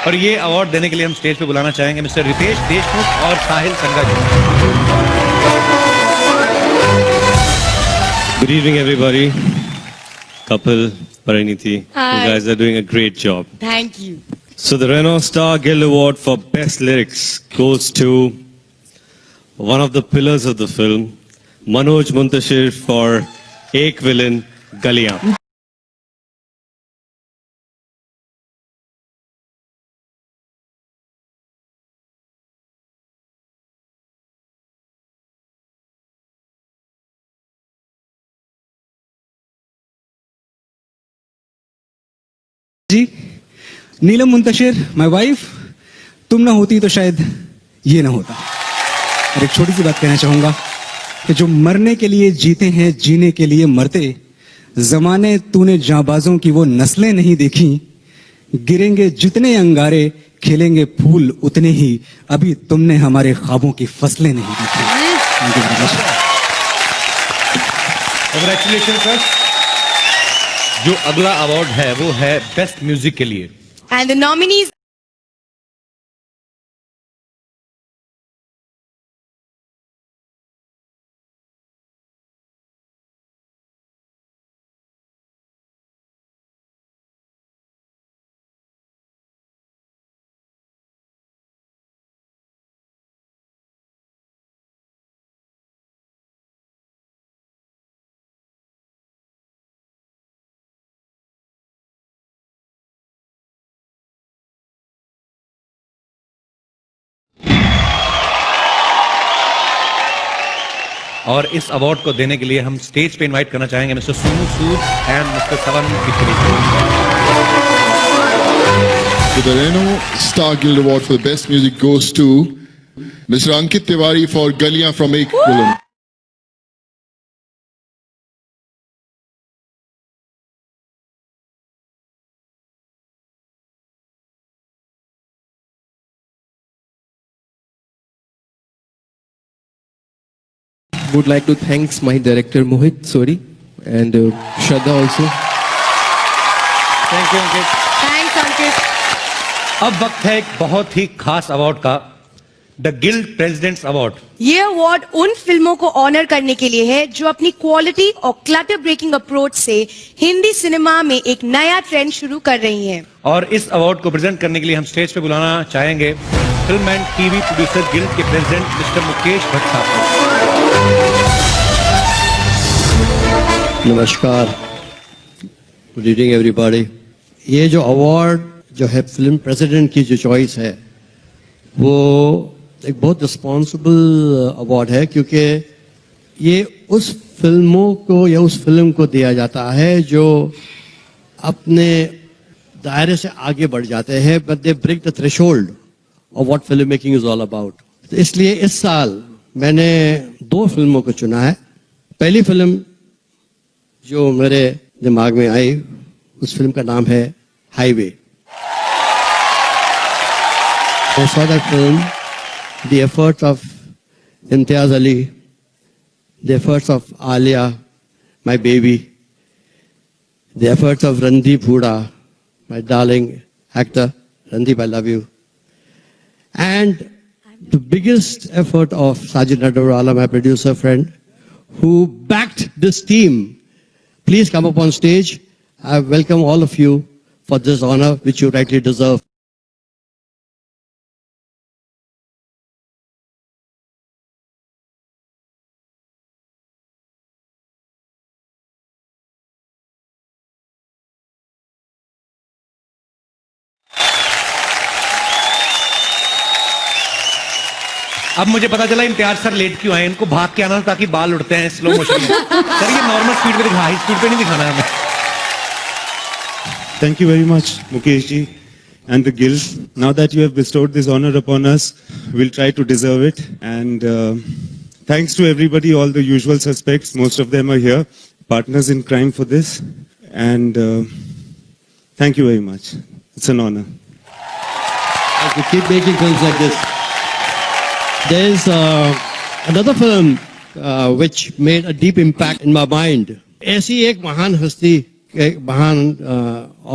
और ये अवार्ड देने के लिए हम स्टेज पे बुलाना चाहेंगे मिस्टर रितेश देशमुख और साहिल संगा जी। Good evening, everybody. Kapil, Pariniti, Hi. you guys are doing a great job. Thank you. So the Renault Star Guild Award for Best Lyrics goes to one of the pillars of the film, Manoj Muntashir for Ek Villain, Galiyan. जी Neelam Muntashir my wife, तुम ना होती तो शायद ये ना होता। और एक छोटी सी बात कहना चाहूंगा कि जो मरने के लिए जीते हैं जीने के लिए मरते, जमाने तूने जांबाजों की वो नस्लें नहीं देखी, गिरेंगे जितने अंगारे खिलेंगे फूल उतने ही, अभी तुमने हमारे ख्वाबों की फसलें नहीं देखी। Congratulation sir. जो अगला अवार्ड है वो है बेस्ट म्यूजिक के लिए। And the nominees और इस अवार्ड को देने के लिए हम स्टेज पे इनवाइट करना चाहेंगे mister Sonu Sood and mister सवन बिखरी। So the Renault Star Guild Award for the Best Music goes to Mr. Ankit Tiwari for Galiyan from Ek Villain. Would like to thanks my director Mohit Sori and Shraddha also. Thank you Ankit. Thanks, Ankit. अब वक्त है एक बहुत ही खास award का, the guild presidents award. ये award उन फिल्मों को ऑनर करने के लिए है जो अपनी क्वालिटी और क्लटर ब्रेकिंग अप्रोच से हिंदी सिनेमा में एक नया ट्रेंड शुरू कर रही हैं। और इस अवार्ड को प्रेजेंट करने के लिए हम स्टेज पे बुलाना चाहेंगे film and TV producer guild के प्रेसिडेंट मिस्टर मुकेश भट्ट साहब। नमस्कार, गुड इवनिंग एवरीबॉडी। ये जो अवार्ड जो है फिल्म प्रेसिडेंट की जो चॉइस है वो एक बहुत रिस्पॉन्सिबल अवार्ड है, क्योंकि ये उस फिल्मों को या उस फिल्म को दिया जाता है जो अपने दायरे से आगे बढ़ जाते हैं, but they break the threshold of what film making is all about. इसलिए इस साल मैंने 2 फिल्मों को चुना है। पहली फिल्म जो मेरे दिमाग में आई, उस फिल्म का नाम है highway. I saw that film, the efforts of Imtiaz Ali, the efforts of Alia, my baby, the efforts of Randeep Hooda, my darling actor. Randeep, I love you. And the biggest effort of Sajid Nadawala, my producer friend, who backed this team. Please come up on stage. I welcome all of you for this honor which you rightly deserve. अब मुझे पता चला Imtiaz sir late क्यों आए, इनको भाग के आना ताकि बाल उड़ते हैं स्लो मोशन में। सर ये नॉर्मल स्पीड पे दिखा, हाई स्पीड पे नहीं दिखाना हमें। Thank you very much, Mukesh ji and the Guild. Now that you have bestowed this honor upon us, we'll try to deserve it. And thanks to everybody, all the usual suspects. Most of them are here, partners in crime for this. And thank you very much. It's an honor. To keep making films like this. There's another film which made a deep impact in my mind. ऐसी एक महान हस्ती, एक महान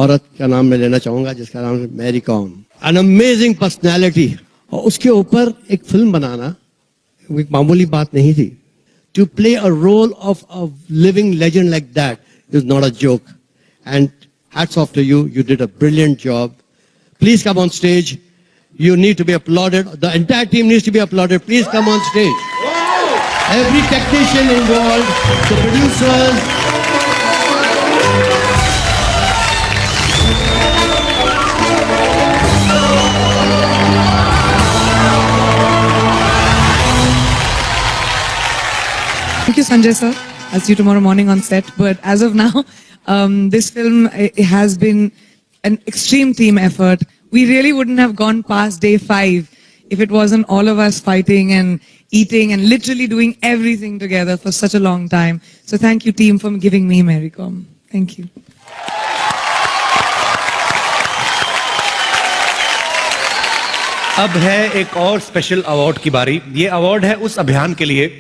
औरत का नाम मैं लेना चाहूंगा जिसका नाम है Mary Kom. an amazing personality. और उसके ऊपर एक फिल्म बनाना एक मामूली बात नहीं थी. To play a role of a living legend like that is not a joke. And hats off to you. You did a brilliant job. Please come on stage. You need to be applauded. The entire team needs to be applauded. Please come on stage. Every technician involved, the producers. Thank you, Sanjay sir. I'll see you tomorrow morning on set. But as of now, this film it has been an extreme team effort. We really wouldn't have gone past day 5 if it wasn't all of us fighting and eating and literally doing everything together for such a long time. So thank you, team, for giving me Mary Com. Thank you. अब है एक और special award की बारी. ये award है उस अभियान के लिए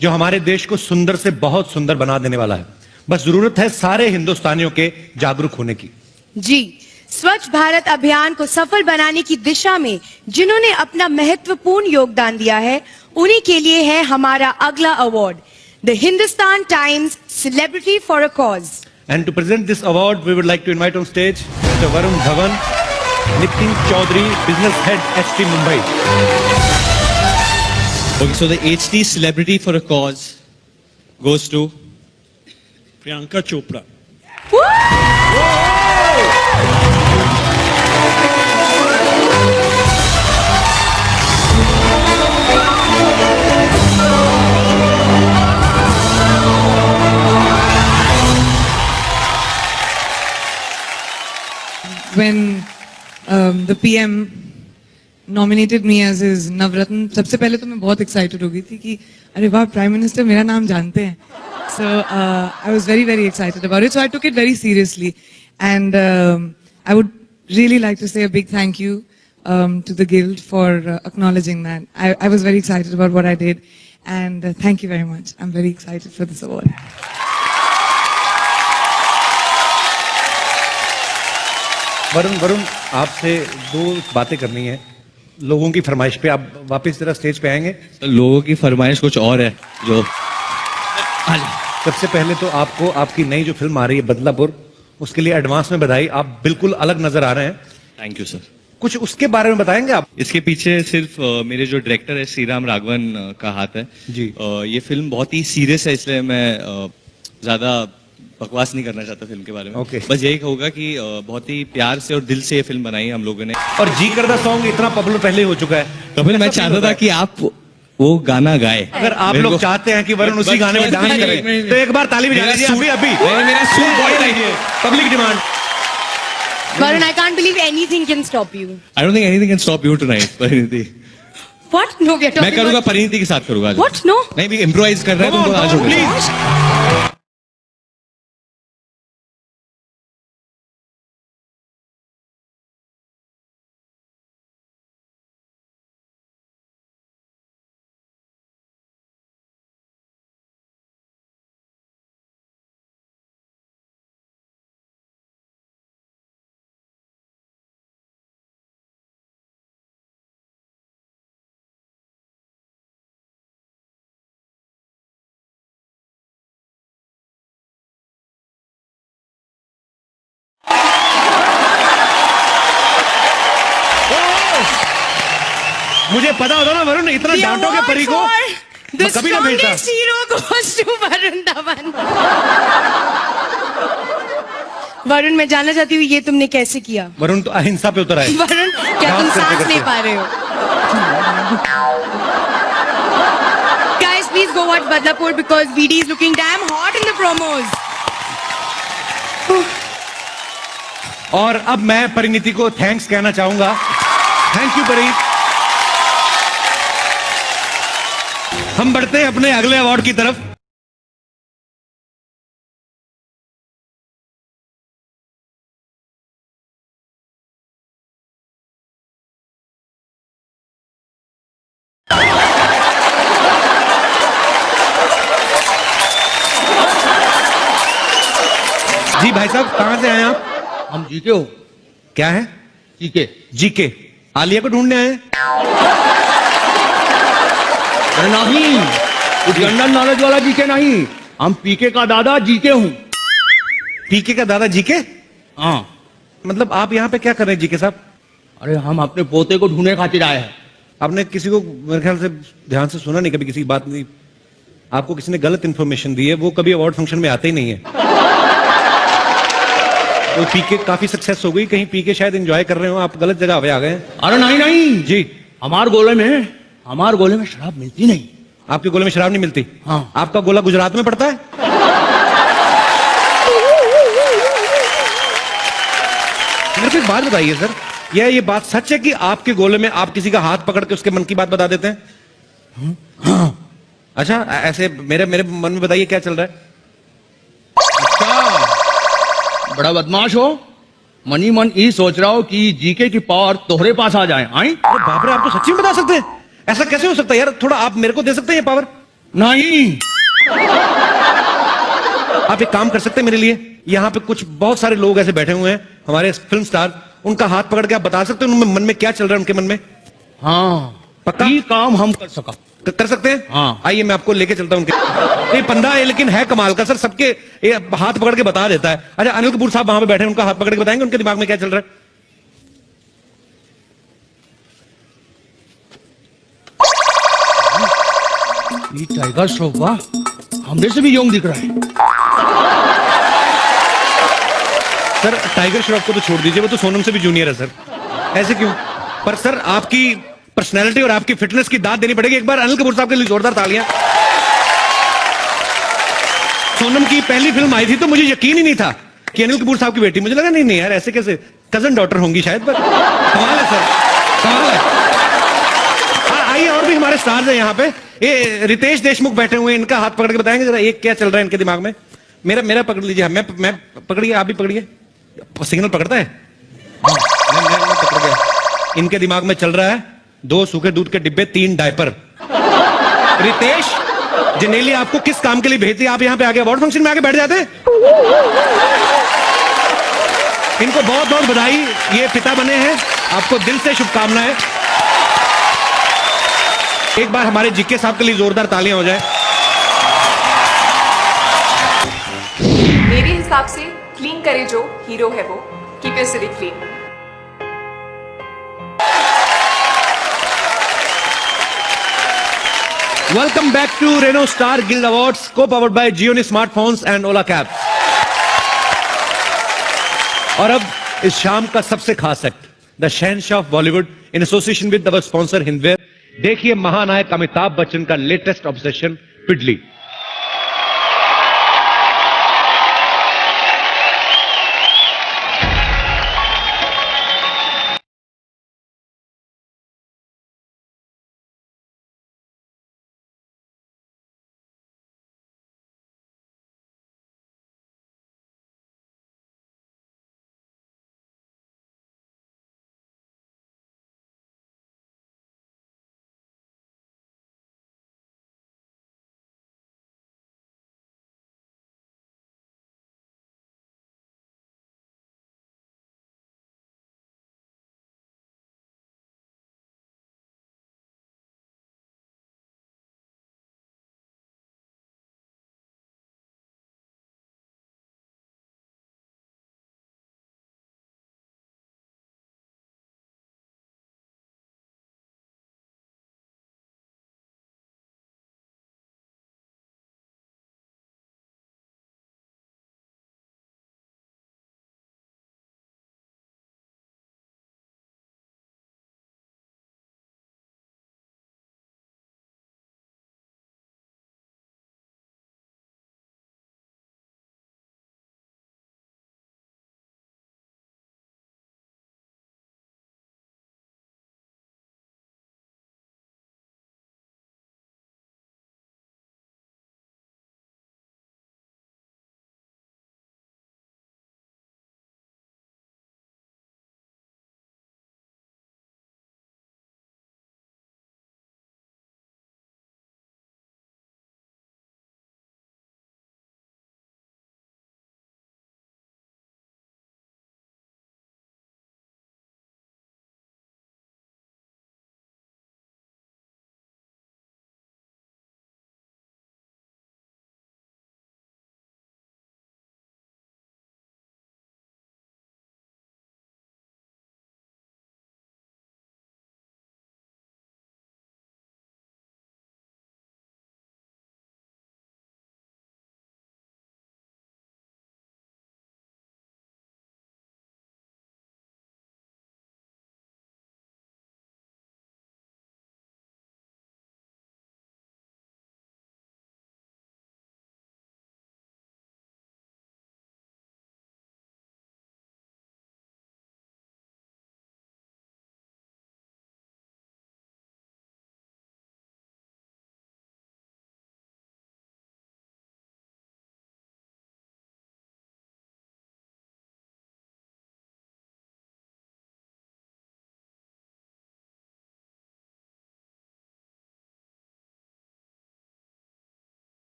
जो हमारे देश को सुंदर से बहुत सुंदर बना देने वाला है. बस जरूरत है सारे हिंदुस्तानियों के जागरूक होने की. जी, स्वच्छ भारत अभियान को सफल बनाने की दिशा में जिन्होंने अपना महत्वपूर्ण योगदान दिया है, उन्हीं के लिए है हमारा अगला award, the Hindustan times celebrity for a cause. And to present this award, we would like to invite on stage Mr. Varun Dhawan, Nitin Chaudhary, Business Head, HT Mumbai. Okay, so the HT Celebrity for a Cause goes to Priyanka Chopra. When the PM nominated me as his Navratna, सबसे पहले तो मैं बहुत excited हो गई थी कि अरे वाह Prime Minister मेरा नाम जानते हैं. So I was very, very excited about it. So I took it very seriously. And I would really like to say a big thank you to the Guild for acknowledging that. I was very excited about what I did. And thank you very much. I'm very excited for this award. Varun आपसे दो बातें करनी है. लोगों की फरमाइश पे आप वापस जरा स्टेज पे आएंगे. लोगों की फरमाइश कुछ और है जो सबसे पहले तो आपको आपकी नई जो फिल्म आ रही है बदलापुर, उसके लिए एडवांस में बधाई. आप बिल्कुल अलग नजर आ रहे हैं. Thank you sir. कुछ उसके बारे में बताएंगे आप? इसके पीछे सिर्फ मेरे जो डायरेक्टर है श्रीराम राघवन का हाथ है जी. ये फिल्म बहुत ही सीरियस है, इसलिए मैं ज्यादा बकवास नहीं करना चाहता फिल्म के बारे में. ओके. बस यही कहूंगा कि बहुत ही प्यार से और दिल से ये फिल्म बनाई है हम लोगों ने. और जी करदा सॉन्ग इतना पॉपुलर पहले हो चुका है. कपिल मैं चाहता था कि आप वो गाना गाए. अगर आप लोग चाहते हैं कि वरुण उसी गाने में डांस करे तो एक बार ताली बजा दीजिए. अभी मेरा सूट बहुत चाहिए. Public demand. Varun, I can't believe anything can stop you. I don't think anything can stop you tonight, Parineeti. What? No, we are talking मैं करूंगा about... परिणीति के साथ करूंगा. What? No. नहीं भी इम्प्रोवाइज कर रहे हैं तुमको आज होगा. मुझे पता होता ना वरुण इतना डांटोगे परी को The कभी ना भेजता. strongest hero goes to Varun Dhawan. Varun, मैं जानना चाहती हूँ ये तुमने कैसे किया? वरुण तो अहिंसा पे उतर आए. वरुण, क्या तुम सांस ले पा रहे हो? Guys, please go watch Badlapur because VD is looking damn hot in the promos. और अब मैं परिणीति को थैंक्स कहना चाहूंगा. थैंक यू परी. हम बढ़ते हैं अपने अगले अवार्ड की तरफ. जी भाई साहब, कहां से आए आप? हम जीके हो. क्या है? जीके. जीके. आलिया को ढूंढने आए हैं? अरे नहीं, वो जनरल नॉलेज वाला जीके नहीं, हम पीके का दादा जीके हूँ। पीके का दादा जीके? हाँ। मतलब आप यहाँ पे क्या कर रहे हैं जीके साहब? अरे हम अपने पोते को ढूंढने खातिर आए हैं। आपने किसी को मेरे ख्याल से ध्यान से सुना नहीं, कभी किसी की बात नहीं, आपको किसी ने गलत इंफॉर्मेशन दी है, वो कभी अवार्ड फंक्शन में आते ही नहीं है। तो पीके काफी सक्सेस हो गई, कहीं पीके शायद एंजॉय कर रहे हो, आप गलत जगह पे आ गए। अरे नहीं नहीं जी, हमारे गोले में शराब मिलती नहीं। आपके गोले में शराब नहीं मिलती? हाँ। आपका गोला गुजरात में पड़ता है? मेरे को एक बात बताइए सर, ये बात सच है कि आपके गोले में आप किसी का हाथ पकड़ के उसके मन की बात बता देते हैं? हाँ। अच्छा, ऐसे मेरे मन में बताइए क्या चल रहा है? अच्छा, बड़ा बदमाश हो। मनी मन ये सोच रहा हो कि जीके की पावर तोहरे पास आ जाए। आई? अरे बाप रे, आप तो सच्ची में बता सकते हैं? ऐसा कैसे हो सकता है यार? थोड़ा आप मेरे को दे सकते हैं ये पावर? नहीं। आप एक काम कर सकते हैं मेरे लिए? यहाँ पे कुछ बहुत सारे लोग ऐसे बैठे हुए हैं, हमारे फिल्म स्टार, उनका हाथ पकड़ के आप बता सकते हैं उनके मन में क्या चल रहा है, उनके मन में? हाँ, पक्का? ये काम हम कर कर सकते हैं? हाँ। आइए मैं आपको लेके चलता हूँ उनके। ये पंदा है लेकिन है कमाल का सर, सबके ये हाथ पकड़ के बता देता है। अच्छा, अनिल कपूर साहब वहां पे बैठे हैं, उनका हाथ पकड़ के बताएंगे उनके दिमाग में क्या चल रहा है? ये टाइगर श्रॉफ वाह, हमने से भी यंग दिख रहा है। सर टाइगर श्रॉफ को तो छोड़ दीजिए, वो तो सोनम से भी जूनियर है सर। ऐसे क्यों? पर सर आपकी पर्सनैलिटी और आपकी फिटनेस की दाद देनी पड़ेगी। एक बार अनिल कपूर साहब के लिए जोरदार तालियां। सोनम की पहली फिल्म आई थी तो मुझे यकीन ही नहीं था कि अनिल कपूर साहब की बेटी, मुझे लगा नहीं यार ऐसे कैसे, कजन डॉटर होंगी शायद, पर कमाल है सर, कमाल है। आइए, और भी हमारे स्टार्स हैं यहाँ पे। ये रितेश देशमुख बैठे हुए हैं, इनका हाथ पकड़ के बताएंगे जरा एक क्या चल रहा है इनके दिमाग में? मेरा पकड़ लीजिए, मैं पकड़िए, आप भी पकड़िए। सिग्नल पकड़ता है? मैं पकड़ गया। इनके दिमाग में चल रहा है 2 सूखे दूध के डिब्बे, 3 डायपर। रितेश, जनेली आपको किस काम के लिए भेजती है? आप यहाँ पे आके अवार्ड फंक्शन में आके बैठ जाते हैं? इनको बहुत बहुत बधाई, ये पिता बने हैं, आपको दिल से शुभकामनाएं। एक बार हमारे जीके साहब के लिए जोरदार तालियां हो जाए। मेरे हिसाब से क्लीन करे जो हीरो है वो, keep your city clean. Welcome back to Renault Star Guild Awards, co-powered by Gioni Smartphones and Ola Cabs. और अब इस शाम का सबसे खास act, the Shahenshah of Bollywood, in association with our sponsor Hindware. देखिए महानायक अमिताभ बच्चन का लेटेस्ट ऑब्सेशन, पिडली।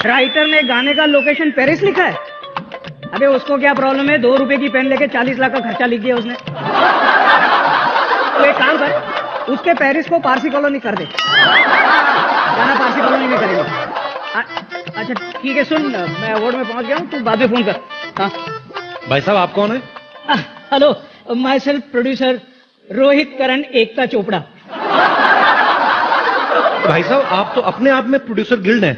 राइटर ने गाने का लोकेशन पेरिस लिखा है। अबे उसको क्या प्रॉब्लम है, 2 रुपए की पेन लेके 40 लाख का खर्चा लिख दिया उसने। तो एक काम कर, उसके पेरिस को पारसी कॉलोनी कर दे, गाना पारसी कॉलोनी में करेगा। अच्छा ठीक है, सुन मैं अवार्ड में पहुंच गया हूँ, तू बाद में फोन कर। हाँ भाई साहब आप कौन है? Hello, myself producer Rohit Karan Ekta Chopra. भाई साहब आप तो अपने आप में प्रोड्यूसर गिल्ड हैं।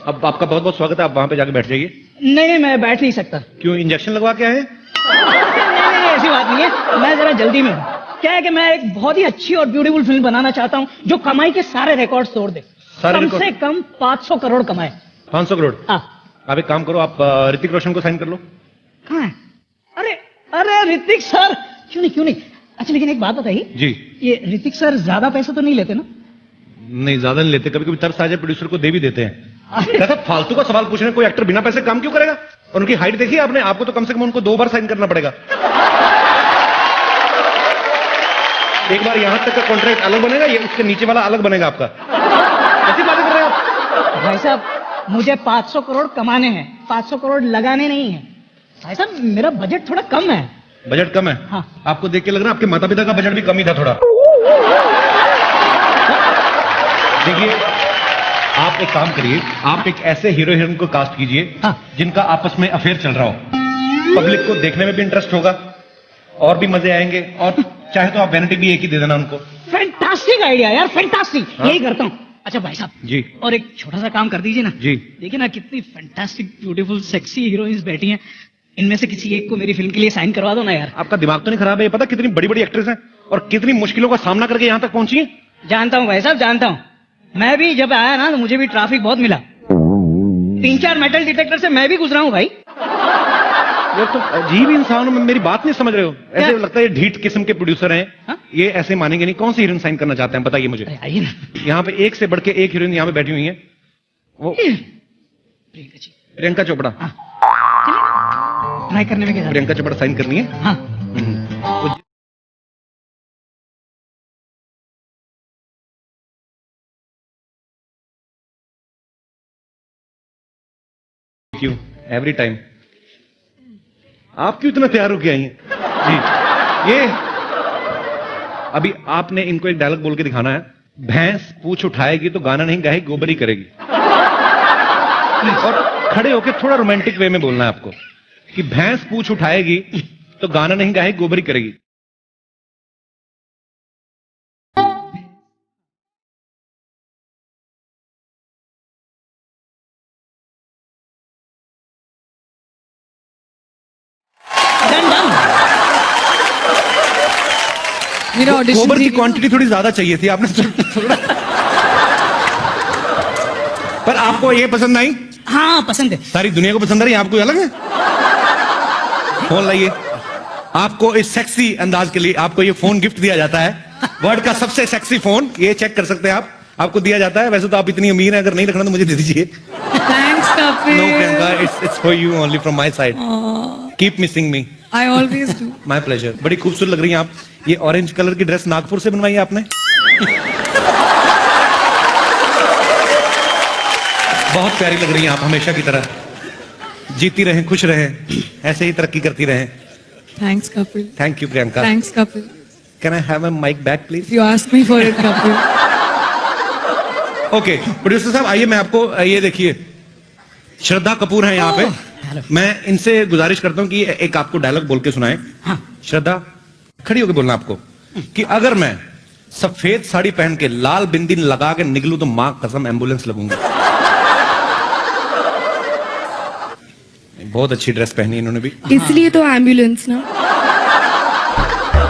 अब आपका बहुत बहुत स्वागत है, आप वहां पे जाके बैठ जाइए। नहीं मैं बैठ नहीं सकता। क्यों, इंजेक्शन लगवा के आए? नहीं ऐसी बात नहीं है, मैं जरा जल्दी में हूँ। क्या है कि मैं एक बहुत ही अच्छी और ब्यूटीफुल फिल्म बनाना चाहता हूँ जो कमाई के सारे रिकॉर्ड्स तोड़ दे। कम से कम 500 करोड़ कमाए। 500 करोड़? हाँ। आप एक काम करो, आप ऋतिक रोशन को साइन कर लो। कहाँ है? अरे ऋतिक सर, क्यों नहीं। अच्छा लेकिन एक बात बताइए जी, ये ऋतिक सर ज्यादा पैसा तो नहीं लेते ना? नहीं ज्यादा नहीं लेते, कभी कभी तरस आ जाए प्रोड्यूसर को दे भी देते हैं। कहता फालतू का सवाल पूछ रहे हैं, कोई एक्टर बिना पैसे काम क्यों करेगा? और उनकी हाइट देखिए आपने, आपको तो कम से कम उनको 2 बार साइन करना पड़ेगा। एक बार यहां तक का कॉन्ट्रैक्ट अलग बनेगा, ये उसके नीचे वाला अलग बनेगा आपका। कैसी बातें कर रहे हैं आप? भाई साहब मुझे 500 करोड़ कमाने हैं, 500 करोड़ लगाने नहीं है। भाई साहब मेरा बजट थोड़ा कम है। बजट कम है? हाँ। आपको देख के लग रहा है आपके माता पिता का बजट भी कम ही था थोड़ा। देखिए आप एक काम करिए, आप एक ऐसे हीरो हीरोइन को कास्ट कीजिए जिनका आपस में अफेयर चल रहा हो, पब्लिक को देखने में भी इंटरेस्ट होगा और भी मजे आएंगे, और चाहे तो आप वैनिटी भी एक ही दे देना उनको। फैंटास्टिक आइडिया यार, फैंटास्टिक। यही करता हूँ। अच्छा भाई साहब जी, और एक छोटा सा काम कर दीजिए ना जी। देखिए ना कितनी फैंटास्टिक ब्यूटीफुल सेक्सी हीरोइंस बैठी हैं, इनमें से किसी एक को मेरी फिल्म के लिए साइन करवा दो ना यार। आपका दिमाग तो नहीं खराब है? ये पता कितनी बड़ी बड़ी एक्ट्रेस हैं और कितनी मुश्किलों का सामना करके यहाँ तक पहुंची है। जानता हूँ भाई साहब, जानता हूँ। मैं भी जब आया ना तो मुझे भी ट्रैफिक बहुत मिला, 3-4 मेटल डिटेक्टर से मैं भी गुजरा हूँ भाई। ये तो अजीब इंसान हो, मेरी बात नहीं समझ रहे हो। ऐसे लगता है ढीठ किस्म के प्रोड्यूसर हैं। ये ऐसे मानेंगे नहीं। कौन सी हीरोइन साइन करना चाहते हैं बताइए मुझे। आइए ना, यहाँ पे एक से बढ़ के एक हीरोइन यहाँ पे बैठी हुई है। वो प्रियंका चोपड़ा। ट्राई करने में क्या? प्रियंका चोपड़ा साइन करनी है। हाँ। क्यों एवरी टाइम आप क्यों इतना तैयार होके आई हैं? जी, ये अभी आपने इनको एक डायलॉग बोल के दिखाना है। भैंस पूछ उठाएगी तो गाना नहीं गाएगी, गोबर ही करेगी। और खड़े होके थोड़ा रोमांटिक वे में बोलना है आपको कि भैंस पूछ उठाएगी तो गाना नहीं गाएगी, गोबर ही करेगी। गोबर की क्वांटिटी थोड़ी ज्यादा चाहिए थी आपने थोड़ा। पर आपको ये पसंद आई? हाँ पसंद है। सारी दुनिया को पसंद आ रही है, आपको अलग है? फोन लाइए। आपको इस सेक्सी अंदाज के लिए आपको ये फोन गिफ्ट दिया जाता है। वर्ल्ड का सबसे सेक्सी फोन, ये चेक कर सकते हैं आप, आपको दिया जाता है। वैसे तो आप इतनी अमीर हैं, अगर नहीं रखना तो मुझे दे दीजिए। Thanks, Kapil. No, Priyanka, it's for you only from my side. Keep missing me. I always do. My pleasure. बड़ी खूबसूरत लग रही हैं आप। ये ऑरेंज कलर की ड्रेस नागपुर से बनवाई है आपने? बहुत प्यारी लग रही हैं आप, हमेशा की तरह। जीती रहें, खुश रहें, ऐसे ही तरक्की करती रहें। Thanks, Kapil. Thank you, Priyanka. Thanks, Kapil. Can I have a mic back, please? You asked me for it, Kapil. Okay, producer साहब आइए, मैं आपको ये देखिए, श्रद्धा कपूर हैं यहाँ पे। मैं इनसे गुजारिश करता हूँ कि एक आपको डायलॉग बोल के सुनाएं। हाँ। श्रद्धा खड़ी होकर बोलना आपको कि अगर मैं सफेद साड़ी पहन के लाल बिंदी लगा के निकलूं तो मां कसम एम्बुलेंस लगूंगा। बहुत अच्छी ड्रेस पहनी इन्होंने भी। इसलिए तो एम्बुलेंस ना।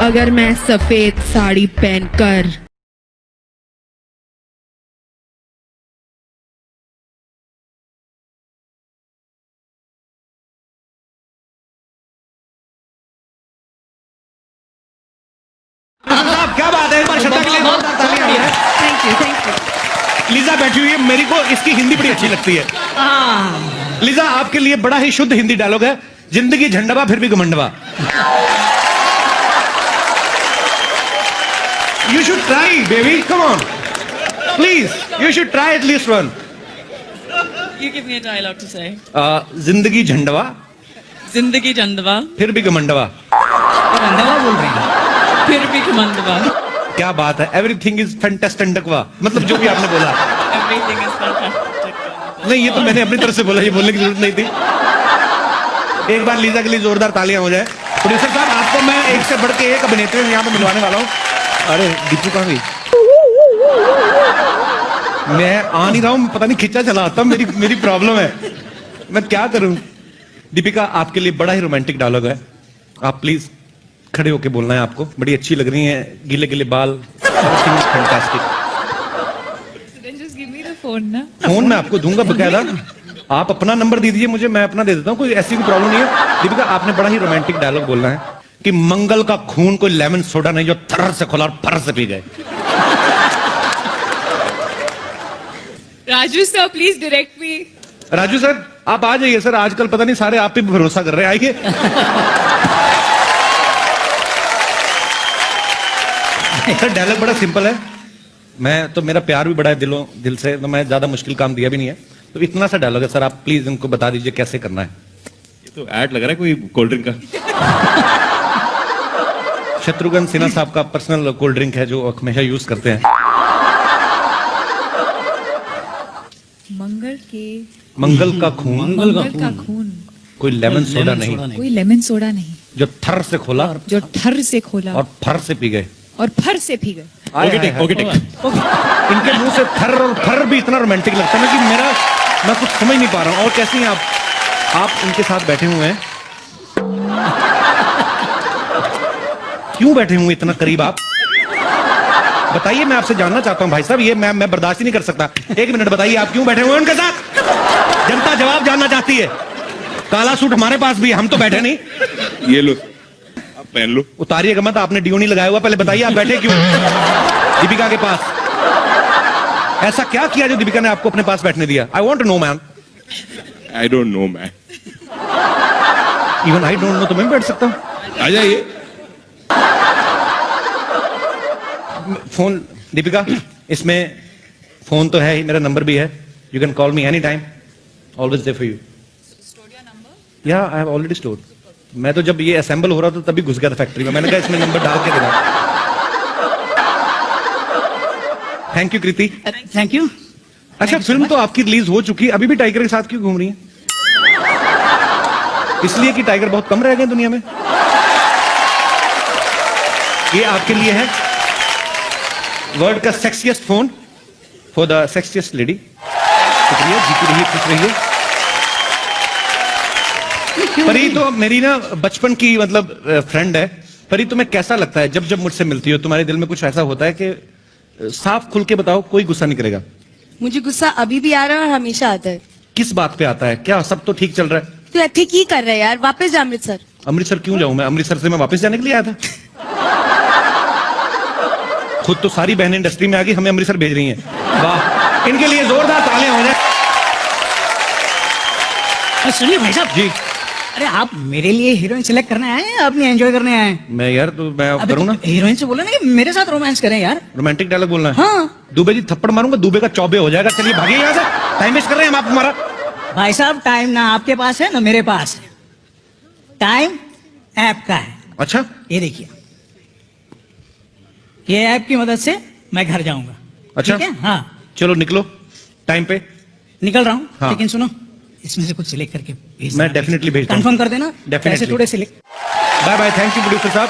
अगर मैं सफेद साड़ी पहनकर क्या बात है, एक बार श्रद्धा के लिए ताली आ रही है। Thank you. लीजा बैठी हुई है, मेरे को इसकी हिंदी बड़ी अच्छी लगती है। लीजा आपके लिए बड़ा ही शुद्ध हिंदी डायलॉग है, जिंदगी झंडवा फिर भी घमंडवा। You should try baby, come on please, you should try at least one. You give me a dialogue to say. जिंदगी झंडवा जिंदगी झंडवा फिर भी घमंडवा। घमंडवा बोल रहे हैं, फिर भी घमंडवा। क्या बात है, एवरीथिंग इज फैंटास्टिकवा, मतलब जो भी आपने बोला। Everything is fantastic. नहीं, ये तो मैंने अपनी तरफ से बोला, ये बोलने की जरूरत नहीं थी। एक बार लीजा के लिए जोरदार तालियां हो जाए। प्रोड्यूसर साहब, आपको मैं एक से बढ़ के एक अभिनेत्री यहाँ पे मिलवाने वाला हूँ। अरे दीपू कहाँ गई? मैं आ नहीं रहा हूँ, पता नहीं खिंचा चला आता, मेरी प्रॉब्लम है, मैं क्या करूं। दीपिका, आपके लिए बड़ा ही रोमांटिक डायलॉग है, आप प्लीज खड़े होके बोलना है आपको। बड़ी अच्छी लग रही हैं, गीले गीले बाल, fantastic. Then just give me the phone ना। फोन मैं आपको दूंगा बकायदा, आप अपना नंबर दे दीजिए मुझे, मैं अपना दे देता हूँ, कोई ऐसी कोई प्रॉब्लम नहीं है। दीपिका, आपने बड़ा ही रोमांटिक डायलॉग बोलना है कि मंगल का खून कोई लेमन सोडा नहीं जो थर्र से खोला और फर्र से पी गए। Raju sir, please direct me. Raju sir, आप आ जाइए सर, आजकल पता नहीं सारे आप पे भरोसा कर रहे हैं, आइए। सर डायलॉग बड़ा सिंपल है, मैं तो, मेरा प्यार भी बड़ा है दिल से, तो मैं ज्यादा मुश्किल काम दिया भी नहीं है, तो इतना सा डायलॉग है सर, आप प्लीज इनको बता दीजिए कैसे करना है। ये तो ऐड लग रहा है कोई कोल्ड ड्रिंक का। शत्रुघ्न सिन्हा साहब का पर्सनल कोल्ड ड्रिंक है जो हमेशा यूज करते हैं। मंगल का खून, मंगल का खून कोई लेमन सोडा नहीं, कोई लेमन सोडा नहीं जो थर से खोला जो ठर से खोला और फर से पी गए। और फर से पी गए। इनके मुंह से थर और फर भी इतना रोमांटिक लगता है ना कि मैं कुछ समझ नहीं पा रहा हूँ। और कैसी हैं आप इनके साथ बैठे हुए हैं, क्यों बैठे हुए इतना करीब आप? बताइए, मैं आपसे जानना चाहता हूं भाई साहब, ये मैं बर्दाश्त ही नहीं कर सकता। एक मिनट बताइए, आप क्यों बैठे हुए उनके साथ? जनता जवाब जानना चाहती है। काला सूट हमारे पास भी है, हम तो बैठे नहीं। ये लो, आप पहन लो। उतारिएगा मत, आपने डियो नहीं लगाया हुआ, पहले बताइए आप बैठे क्यों दीपिका के पास? ऐसा क्या किया जो दीपिका ने आपको अपने पास बैठने दिया? I want to know ma'am. I don't know man. Even I don't know तो मैं बैठ सकता हूं। आ जाइए। फोन दीपिका, इसमें फोन तो है ही, मेरा नंबर भी है, you can call me any time, always there for you. या आई हैव ऑलरेडी स्टोर्ड। मैं तो जब ये असेंबल हो रहा था तभी घुस गया था फैक्ट्री में, मैंने कहा इसमें नंबर डाल के देना। Thank you Kriti. Thank you. अच्छा, फिल्म तो आपकी रिलीज हो चुकी है, अभी भी टाइगर के साथ क्यों घूम रही है? इसलिए कि टाइगर बहुत कम रह गए दुनिया में। ये आपके लिए है वर्ल्ड का sexiest phone for the sexiest lady. शुक्रिया, जीती रहिए, खुश रहिए। परी तो मेरी ना बचपन की मतलब फ्रेंड है। परी, तुम्हें कैसा लगता है जब जब मुझसे मिलती हो? तुम्हारे दिल में कुछ ऐसा होता है कि साफ खुल के बताओ, कोई गुस्सा नहीं करेगा? मुझे गुस्सा अभी भी आ रहा है और हमेशा आता है। किस बात पे आता है? क्या सब तो ठीक चल रहा है? तो ठीक ही कर रहे यार, वापस जा अमृतसर। अमृतसर क्यों जाऊं मैं? अमृतसर से मैं वापस जाने के लिए आया था। खुद तो सारी बहनें इंडस्ट्री में आ गई, हमें अमृतसर भेज रही हैं। वाह, इनके लिए जोरदार तालियां हो जाए। सुनिए भाई साहब जी, अरे आप मेरे लिए हीरोइन सिलेक्ट करने आए हैं, अपनी एंजॉय करने आए हैं? मैं यार तो मैं करूँ ना, हीरोइन से बोला ना कि मेरे साथ रोमांस करें यार। रोमांटिक डायलॉग बोलना है। हाँ। दुबे जी थप्पड़ मारूंगा, दुबे का चौबे हो जाएगा। चलिए भागिए यहाँ से, टाइम वेस्ट कर रहे हैं हम आप हमारा। भाई साहब, टाइम ना आपके पास है ना मेरे पास है, टाइम ऐप का है। अच्छा, ये देखिए, ये ऐप की मदद से मैं घर जाऊंगा। अच्छा, ठीक है? हाँ, चलो निकलो टाइम पे। निकल रहा हूँ। हाँ। लेकिन सुनो, इसमें से कुछ सिलेक्ट करके भेज मैं डेफिनेटली भेजता हूँ। कंफर्म कर देना, पैसे थोड़े select. Bye bye, thank you producer साहब।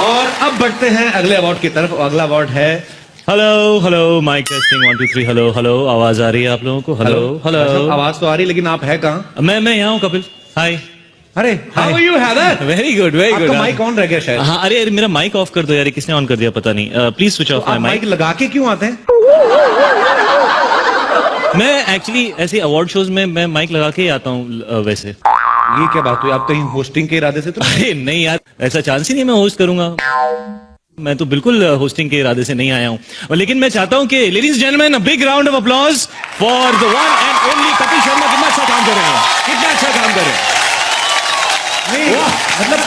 और अब बढ़ते हैं अगले अवार्ड की तरफ। अगला अवार्ड है हेलो माइक टेस्टिंग 1 2 3 हेलो आवाज आ रही है आप लोगों को? हेलो आवाज तो आ रही, लेकिन आप है कहाँ? मैं यहाँ हूँ कपिल। हाय। अरे how are you Haider? Very good. आपका माइक ऑन रह गया शायद। हाँ, अरे मेरा माइक ऑफ कर दो यार, किसने ऑन कर दिया पता नहीं। Please switch off my mic. लगा के क्यों आते हैं? मैं एक्चुअली ऐसे अवार्ड शोज में मैं माइक लगा के ही आता हूँ वैसे। ये क्या बात हुई? आप कहीं होस्टिंग के इरादे से तो? अरे नहीं यार, ऐसा चांस ही नहीं मैं होस्ट करूंगा। मैं तो बिल्कुल होस्टिंग के इरादे से नहीं आया हूँ। लेकिन मैं चाहता हूँ कि ladies and gentleman, a big round of applause for the one and only Kapil Sharma. कितना अच्छा काम कर रहे हैं, कितना अच्छा काम कर रहे हैं। मतलब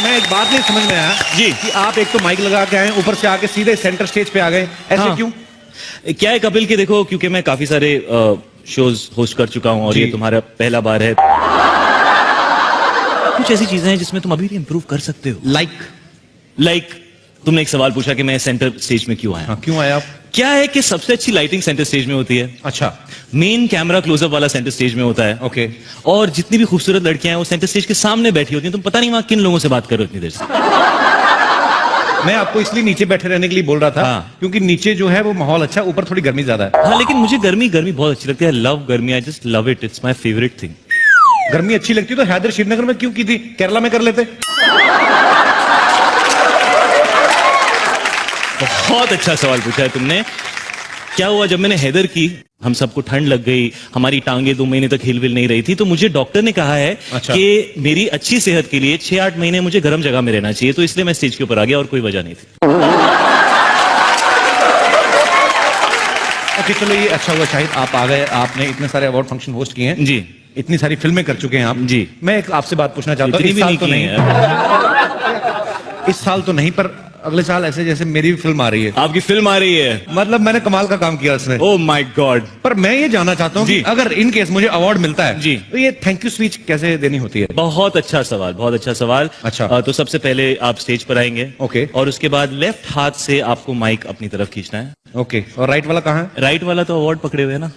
मैं एक बात नहीं समझ में आया जी कि आप एक तो माइक लगा के आए, ऊपर से आके सीधे सेंटर स्टेज पे आ गए, ऐसे हाँ। क्यों? क्या है कपिल कि देखो, क्योंकि मैं काफी सारे शोज होस्ट कर चुका हूं और ये तुम्हारा पहला बार है, कुछ ऐसी चीजें हैं जिसमें तुम अभी भी इंप्रूव कर सकते हो। लाइक तुमने एक सवाल पूछा कि मैं सेंटर स्टेज में क्यों आया। हाँ, क्यों आया आप? क्या है कि सबसे अच्छी लाइटिंग सेंटर स्टेज में होती है। अच्छा, मेन कैमरा क्लोजअप वाला सेंटर स्टेज में होता है। ओके। और जितनी भी खूबसूरत लड़कियां हैं वो सेंटर स्टेज के सामने बैठी होती हैं, तुम पता नहीं वहां किन लोगों से बात कर रहे हो इतनी देर से। मैं आपको इसलिए नीचे बैठे रहने के लिए बोल रहा था। हाँ। क्योंकि नीचे जो है वो माहौल अच्छा, ऊपर थोड़ी गर्मी ज्यादा है। हाँ, लेकिन मुझे गर्मी बहुत अच्छी लगती है। लव गर्मी, I just love it, it's my favourite thing. गर्मी अच्छी लगती है तो हैदर श्रीनगर में क्यों की थी, केरला में कर लेते। बहुत अच्छा सवाल पूछा है तुमने। क्या हुआ जब मैंने हैदर की, हम सबको ठंड लग गई, हमारी टांगे 2 महीने तक हिलविल नहीं रही थी, तो मुझे डॉक्टर ने कहा है कि मेरी अच्छी सेहत के लिए 6-8 महीने मुझे गर्म जगह में रहना चाहिए, तो इसलिए मैं स्टेज के ऊपर आ गया और कोई वजह नहीं थी। ओके, चलो ये अच्छा हुआ शाहिद आप आ गए। आपने इतने सारे अवार्ड फंक्शन होस्ट किए हैं जी, इतनी सारी फिल्में कर चुके हैं आप जी। मैं एक आपसे बात पूछना चाहता हूँ, इतनी भी नहीं की है। इस साल तो नहीं पर अगले साल ऐसे जैसे मेरी भी फिल्म आ रही है। आपकी फिल्म आ रही है? मतलब मैंने कमाल का काम किया उसमें। Oh my God. पर मैं ये जानना चाहता हूँ कि अगर इन केस मुझे अवार्ड मिलता है जी, तो ये थैंक यू स्पीच कैसे देनी होती है? बहुत अच्छा सवाल, बहुत अच्छा सवाल। अच्छा। तो सबसे पहले आप स्टेज पर आएंगे। ओके। और उसके बाद लेफ्ट हाथ से आपको माइक अपनी तरफ खींचना है। ओके। और राइट वाला कहाँ है? राइट वाला तो अवार्ड पकड़े हुए है ना।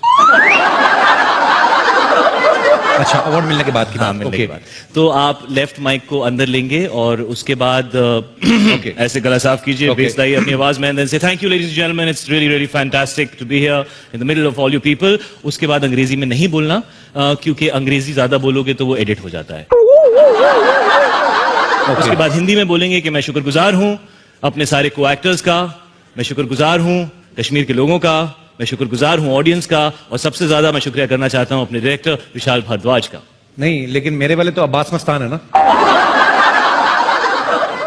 अच्छा, अवार्ड मिलने के बाद की बात। मिलने के बाद तो आप लेफ्ट माइक को अंदर लेंगे और उसके बाद ऐसे गला साफ कीजिए, बेस लाइए अपनी आवाज में, देन से thank you ladies and gentleman, it's really really fantastic to be here in the middle of all you people. उसके बाद अंग्रेजी में नहीं बोलना, क्योंकि अंग्रेजी ज्यादा बोलोगे तो वो एडिट हो जाता है। उसके बाद हिंदी में बोलेंगे कि मैं शुक्रगुजार हूं अपने सारे को एक्टर्स का, मैं शुक्रगुजार हूं कश्मीर के लोगों का, मैं शुक्रगुजार हूं ऑडियंस का, और सबसे ज्यादा मैं शुक्रिया करना चाहता हूं अपने डायरेक्टर विशाल भारद्वाज का। नहीं, लेकिन मेरे वाले तो अब्बास मस्तान है ना।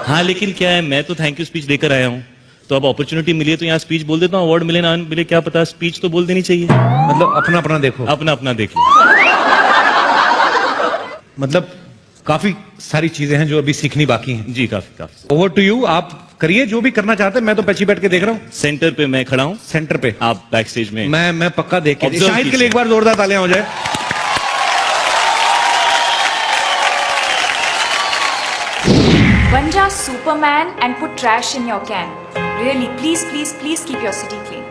हाँ, लेकिन क्या है, मैं तो थैंक यू स्पीच देकर आया हूं, तो अब अपॉर्चुनिटी मिली है तो यहाँ स्पीच बोल देता हूँ। अवार्ड मिले ना मिले क्या पता, स्पीच तो बोल देनी चाहिए। मतलब अपना अपना देखो। अपना अपना देखो। मतलब काफी सारी चीजें हैं जो अभी सीखनी बाकी हैं। जी, काफी। ओवर टू यू, आप करिए जो भी करना चाहते हैं। मैं तो पीछे बैठ के देख रहा हूँ। सेंटर पे मैं खड़ा हूँ। सेंटर पे आप बैक स्टेज में। मैं पक्का देख के। Observe शाहिद के लिए एक बार जोरदार तालियां हो जाए। बन जा Superman and put trash in your can. Really please please please keep your city clean.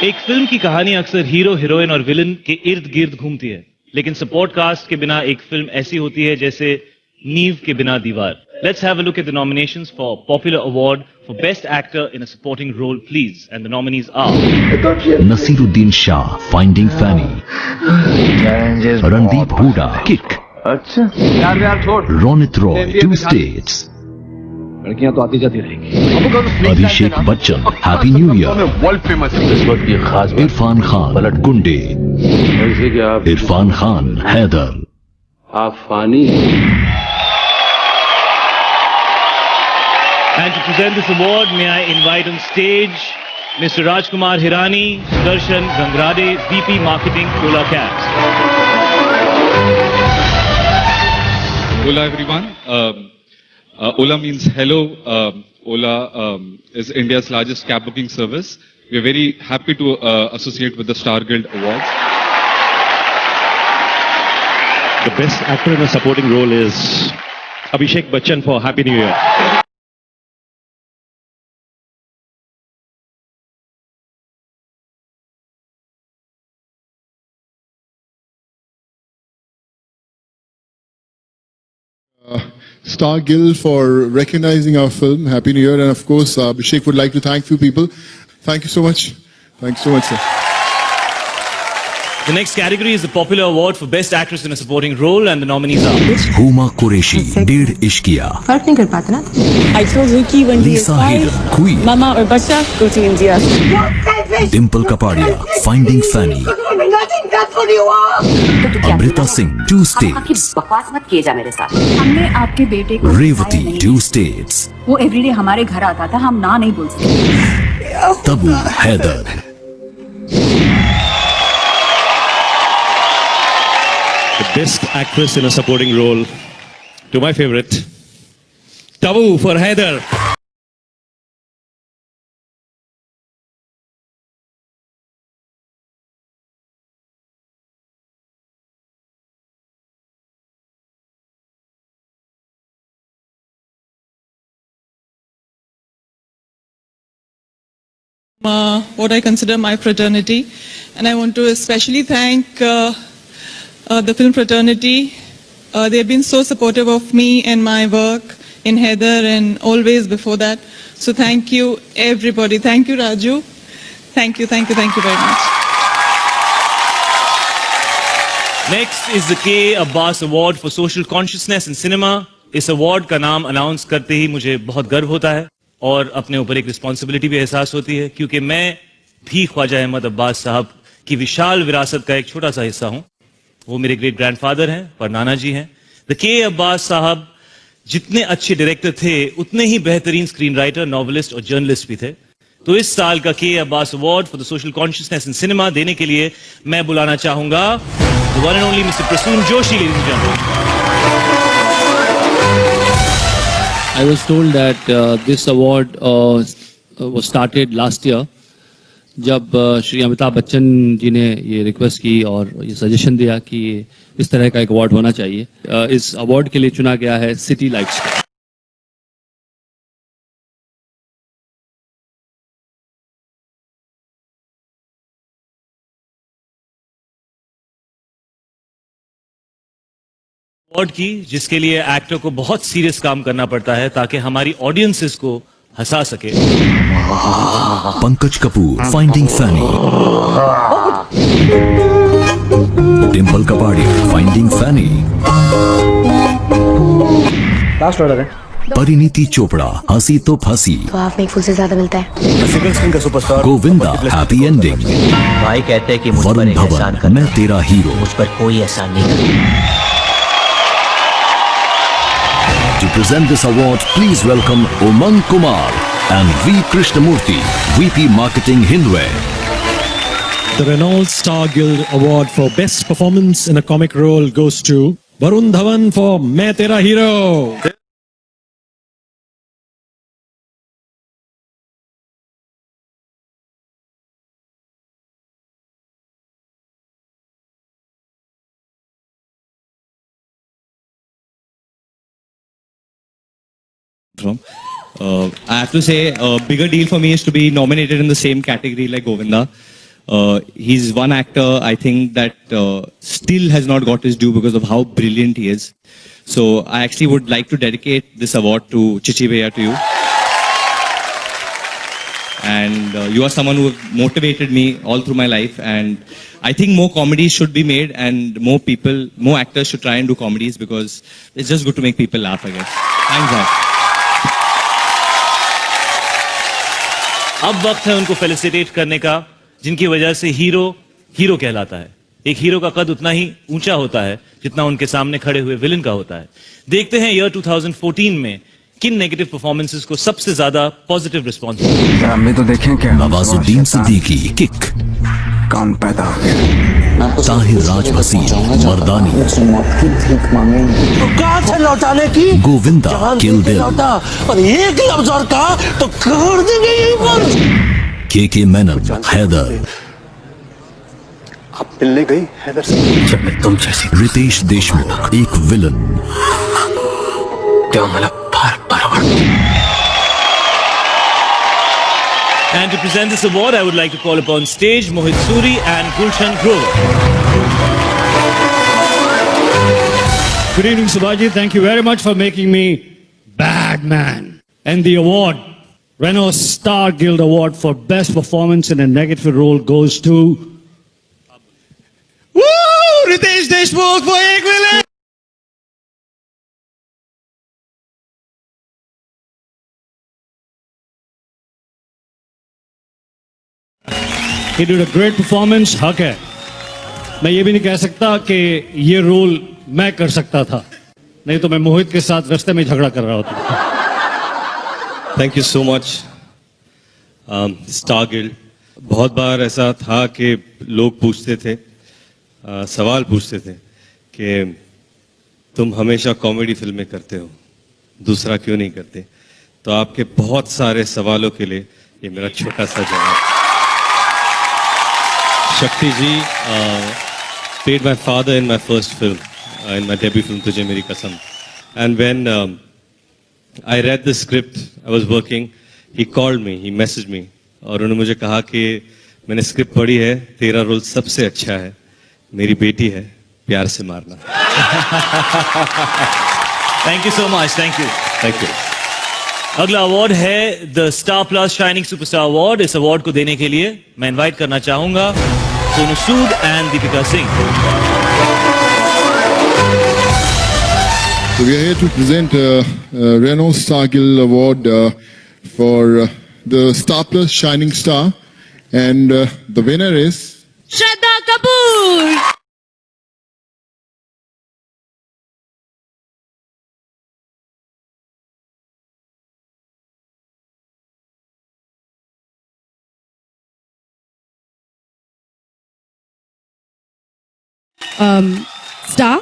एक फिल्म की कहानी अक्सर हीरो, हीरोइन और विलन के इर्द गिर्द घूमती है, लेकिन सपोर्ट कास्ट के बिना एक फिल्म ऐसी होती है जैसे नींव के बिना दीवार। Let's have a look at the nominations for Popular Award for Best Actor in a Supporting Role, please. And the nominees are Nasiruddin Shah, Finding Fanny, Randeep Hooda, Kick, Ronit Roy, Two States, लड़कियां तो आती जाती रहेंगी। Abhishek Bachchan, Happy New Year, world famous इस वक्त ये खास Irfan Khan, Gunde, Irfan Khan, Haider, आप Fani. And to present this award, may I invite on stage Mr. Rajkumar Hirani, Darshan Gangrade, VP Marketing, Ola Cabs. Hola everyone. Ola means hello. Ola is India's largest cab booking service. We are very happy to associate with the Star Guild Awards. The best actor in a supporting role is Abhishek Bachchan for Happy New Year. Star Guild for recognizing our film Happy New Year, and of course Abhishek would like to thank few people. Thank you so much. Thanks so much, sir. The next category is the Popular Award for Best Actress in a Supporting Role, and the nominees are Huma Qureshi, Deed Ishqiya, फर्क नहीं कर पाता ना। I told Vicky when he is Lisa Hayder, 5, Queen, Mama और बच्चा go to India. Dimple Kapadia, Finding Fanny, Amrita Singh, Two States, बकवास मत किए जा मेरे साथ। हमने आपके बेटे को Revati, Two States, वो एवरीडे हमारे घर आता था, हम ना नहीं बोल सकते। Tabu, Haider, The best actress in a supporting role to my favorite, Tabu for Haider. What I consider my fraternity, and I want to especially thank the film fraternity. They have been so supportive of me and my work in Haider and always before that. So thank you everybody. Thank you Raju. Thank you very much. Next is the K. Abbas Award for Social Consciousness in Cinema. इस award का नाम announce करते ही मुझे बहुत गर्व होता है और अपने ऊपर एक रिस्पॉन्सिबिलिटी भी एहसास होती है, क्योंकि मैं भी ख्वाजा अहमद अब्बास साहब की विशाल विरासत का एक छोटा सा हिस्सा हूं। वो मेरे ग्रेट ग्रैंडफादर हैं और नाना जी हैं। द के अब्बास साहब जितने अच्छे डायरेक्टर थे उतने ही बेहतरीन स्क्रीन राइटर, नॉवेलिस्ट और जर्नलिस्ट भी थे। तो इस साल का K Abbas award for the social consciousness in cinema देने के लिए मैं बुलाना चाहूंगा the one and only mister Prasoon Joshi. Ladies and gentleman, I was told that this award was started last year जब श्री अमिताभ बच्चन जी ने ये रिक्वेस्ट की और ये सजेशन दिया कि इस तरह का एक अवार्ड होना चाहिए। इस अवार्ड के लिए चुना गया है सिटी लाइट्स का। अवार्ड की जिसके लिए एक्टर को बहुत सीरियस काम करना पड़ता है ताकि हमारी ऑडियंसेस को हंसा सके। पंकज कपूर, फाइंडिंग फैनी। डिम्पल कपाड़िया, फाइंडिंग फैनी। लास्ट ऑर्डर है। परिणीति चोपड़ा, हंसी तो फांसी। तो आप में एक फूल से ज्यादा मिलता है। सिंगल स्क्रीन का सुपरस्टार गोविंदा, हैप्पी एंडिंग। भाई कहते हैं कि मुझ पर वरुण एक एहसान धवन, कर, मैं तेरा हीरो। मुझ पर कोई एहसान नहीं करता। To present this award, please welcome Umang Kumar and V. Krishnamurthy, VP Marketing, Hindware. The Renault Star Guild Award for Best Performance in a Comic Role goes to Varun Dhawan for Main Tera Hero. From. I have to say, a bigger deal for me is to be nominated in the same category like Govinda. He's one actor, I think, that still has not got his due because of how brilliant he is. So I actually would like to dedicate this award to Chichi Bhaiya, to you. And you are someone who motivated me all through my life. And I think more comedies should be made and more people, more actors should try and do comedies because it's just good to make people laugh, I guess. Thanks, guys. अब वक्त है उनको felicitate करने का जिनकी वजह से hero hero कहलाता है। एक हीरो का कद उतना ही ऊंचा होता है जितना उनके सामने खड़े हुए विलन का होता है। देखते हैं ईयर 2014 में किन नेगेटिव परफॉर्मेंसेस को सबसे ज्यादा पॉजिटिव रिस्पॉन्स मिला। हम भी तो देखें क्या नवाजुद्दीन सिद्दीकी, किक। कौन पैदा हो गया? ताहिर राज फसीह, मर्दानी। तो कहाँ से लौटाने की? गोविंदा, किल दिल। और एक लफ्ज और कहा तो कर देंगे यहीं पर। के मेनन, हैदर। आप मिलने गई हैदर से? जब मैं तुम जैसी। रितेश देशमुख, एक विलन। तो मतलब And to present this award, I would like to call upon stage Mohit Suri and Gulshan Grover. Good evening, Subhaji. Thank you very much for making me bad man. And the award, Renault Star Guild Award for Best Performance in a Negative Role goes to Ritesh Deshmukh for Ek Villain. He did a great performance. हक है, मैं ये भी नहीं कह सकता कि ये रोल मैं कर सकता था, नहीं तो मैं मोहित के साथ रास्ते में झगड़ा कर रहा होता। Thank you so much star guild. बहुत बार ऐसा था कि लोग पूछते थे, सवाल पूछते थे कि तुम हमेशा कॉमेडी फिल्में करते हो, दूसरा क्यों नहीं करते? तो आपके बहुत सारे सवालों के लिए ये मेरा छोटा सा जवाब। शक्ति जी played my father in my first film, in my debut film तुझे मेरी कसम. And when I read the script, I was working, he called me, he messaged me और उन्होंने मुझे कहा कि मैंने स्क्रिप्ट पढ़ी है, तेरा रोल सबसे अच्छा है, मेरी बेटी है, प्यार से मारना। Thank you so much, thank you. Thank you. अगला अवार्ड है the Star Plus shining superstar award. इस अवार्ड को देने के लिए मैं इनवाइट करना चाहूंगा Sonu Sood and Deepika Singh. So we are here to present Renault Star Guild Award for the Star Plus Shining Star, and the winner is Shraddha Kapoor. Star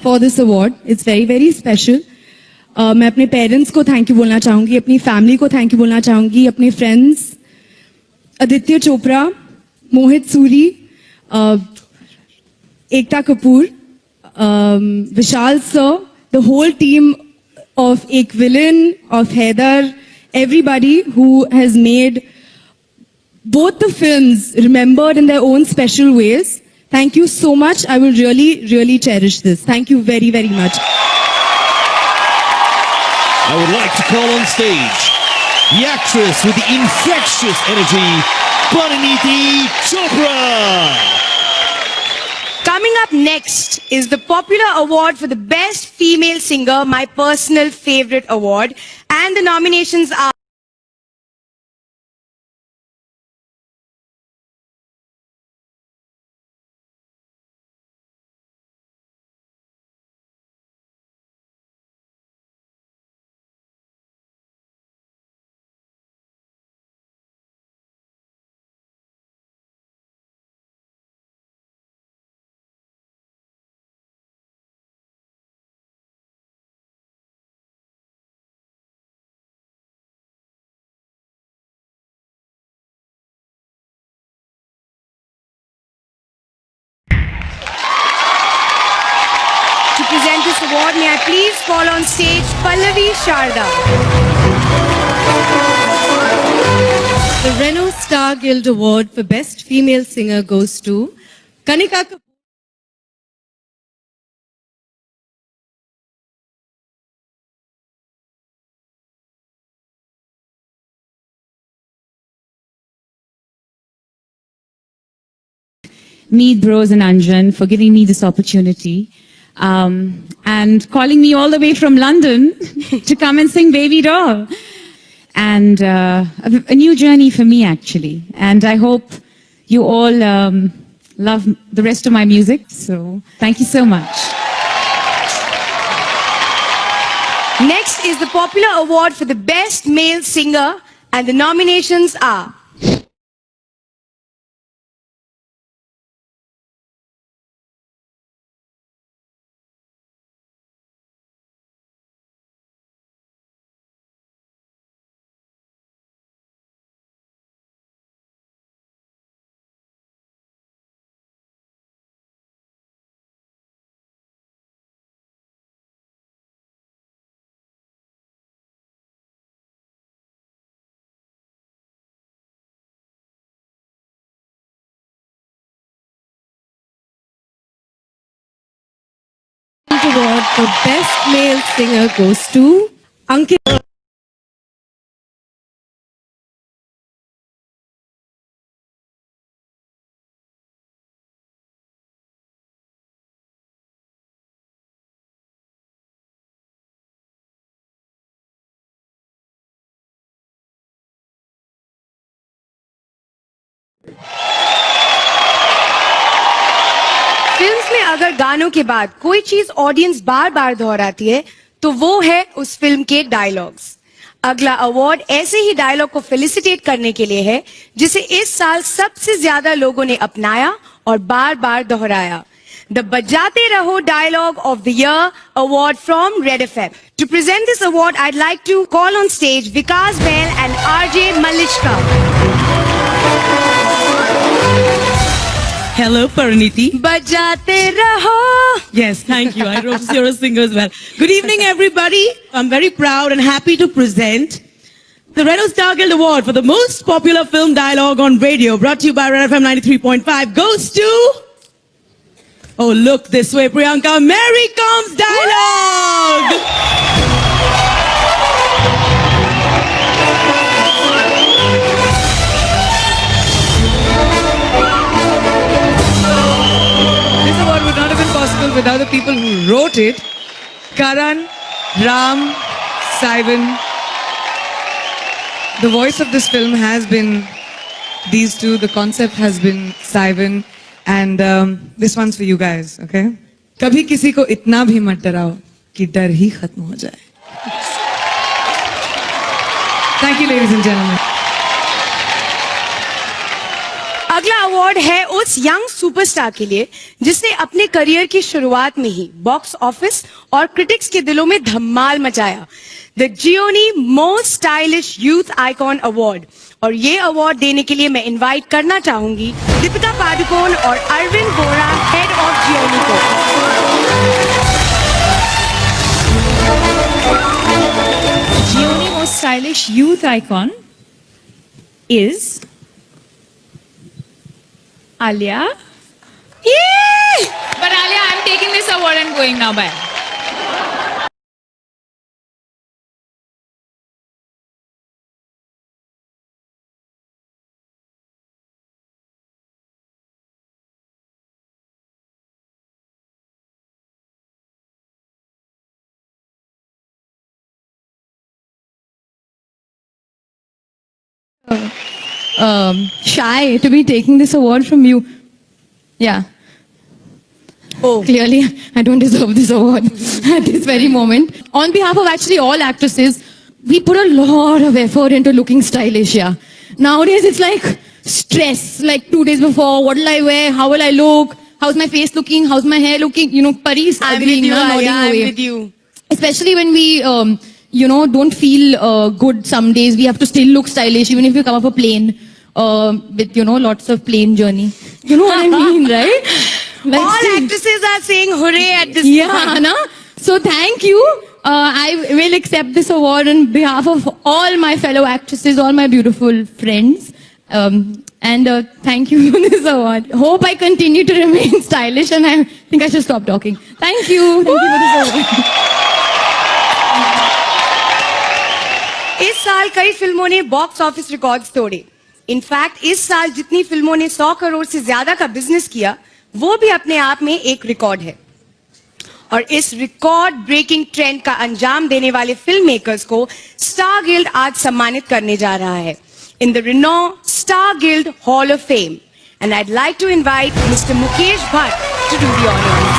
for this award. It's very, very special. मैं अपने parents को thank you बोलना चाहूंगी, अपनी family को thank you बोलना चाहूंगी, अपने friends Aditya Chopra, Mohit Suri, Ekta Kapoor, Vishal sir, the whole team of Ek villain, of Haider, everybody who has made both the films remembered in their own special ways. Thank you so much. I will really, really cherish this. Thank you very, very much. I would like to call on stage the actress with the infectious energy, Pariniti Chopra. Coming up next is the popular award for the best female singer, my personal favorite award, and the nominations are present this award. May I please call on stage Pallavi Sharda. The Renault Star Guild Award for Best Female Singer goes to Kanika Kapoor. Meet Bros and Anjan for giving me this opportunity. And calling me all the way from London to come and sing Baby Doll. And a new journey for me, actually. And I hope you all love the rest of my music. So thank you so much. Next is the popular award for the best male singer, and the nominations are Award for Best Male Singer goes to Ankit. Films में अगर गानों के बाद कोई चीज audience बार बार दोहराती है तो वो है उस फिल्म के डायलॉग्स। अगला अवार्ड ऐसे ही डायलॉग को फेलिसिटेट करने के लिए है जिसे इस साल सबसे ज्यादा लोगों ने अपनाया और बार बार दोहराया। the Bajate Raho Dialogue of the Year award from Red FM. To present this award, I'd like to call on stage Vikas Bahl and RJ Malishka. Hello, Pariniti. Bajate Raho. Yes, thank you. I wrote you're a singer as well. Good evening, everybody. I'm very proud and happy to present the Red Star Guild Award for the most popular film dialogue on radio, brought to you by Red FM 93.5, goes to... Oh, look this way, Priyanka. Mary Combs Dialogue! This award would not have been possible without the people who wrote it. Karan, Ram, Simon. The voice of this film has been these two. The concept has been Simon. And this one's for you guys, okay? कभी किसी को इतना भी मत डराओ कि डर ही खत्म हो जाए. Thank you, ladies and gentlemen. अगला अवार्ड है उस यंग सुपरस्टार के लिए जिसने अपने करियर की शुरुआत में ही बॉक्स ऑफिस और क्रिटिक्स के दिलों में धमाल मचाया. The Gionee most stylish youth icon award. और ये अवार्ड देने के लिए मैं इनवाइट करना चाहूंगी दीपिका पादुकोण और अरविंद बोरा, हेड ऑफ जियोनी को. Gioni most stylish youth icon is Alia. Yay! But Alia, I'm taking this award and going now. Bye. Shy to be taking this award from you. Yeah. Oh. Clearly, I don't deserve this award at this very moment. On behalf of actually all actresses, we put a lot of effort into looking stylish, yeah. Nowadays, it's like stress, like 2 days before, what will I wear, how will I look, how's my face looking, how's my hair looking, you know, Pari's I'm agreeing, with you, nodding Alia, I'm away. with you. Especially when we, you know, don't feel good some days, we have to still look stylish, even if you come off a plane with, you know, lots of plane journey. You know what I mean, right? Like, all actresses are saying hooray at this point. Na? So thank you. I will accept this award on behalf of all my fellow actresses, all my beautiful friends. And thank you for this award. Hope I continue to remain stylish, and I think I should stop talking. Thank you. Thank you for this award. इस साल कई फिल्मों ने box office records तोड़े. In fact इस साल जितनी फिल्मों ने 100 करोड़ से ज्यादा का बिजनेस किया, वो भी अपने आप में एक रिकॉर्ड है. और इस रिकॉर्ड ब्रेकिंग ट्रेंड का अंजाम देने वाले फिल्म मेकर्स को स्टार गिल्ड आज सम्मानित करने जा रहा है in the Renault Star Guild Hall of Fame. And I'd like to invite mister Mukesh Bhatt to do the honours.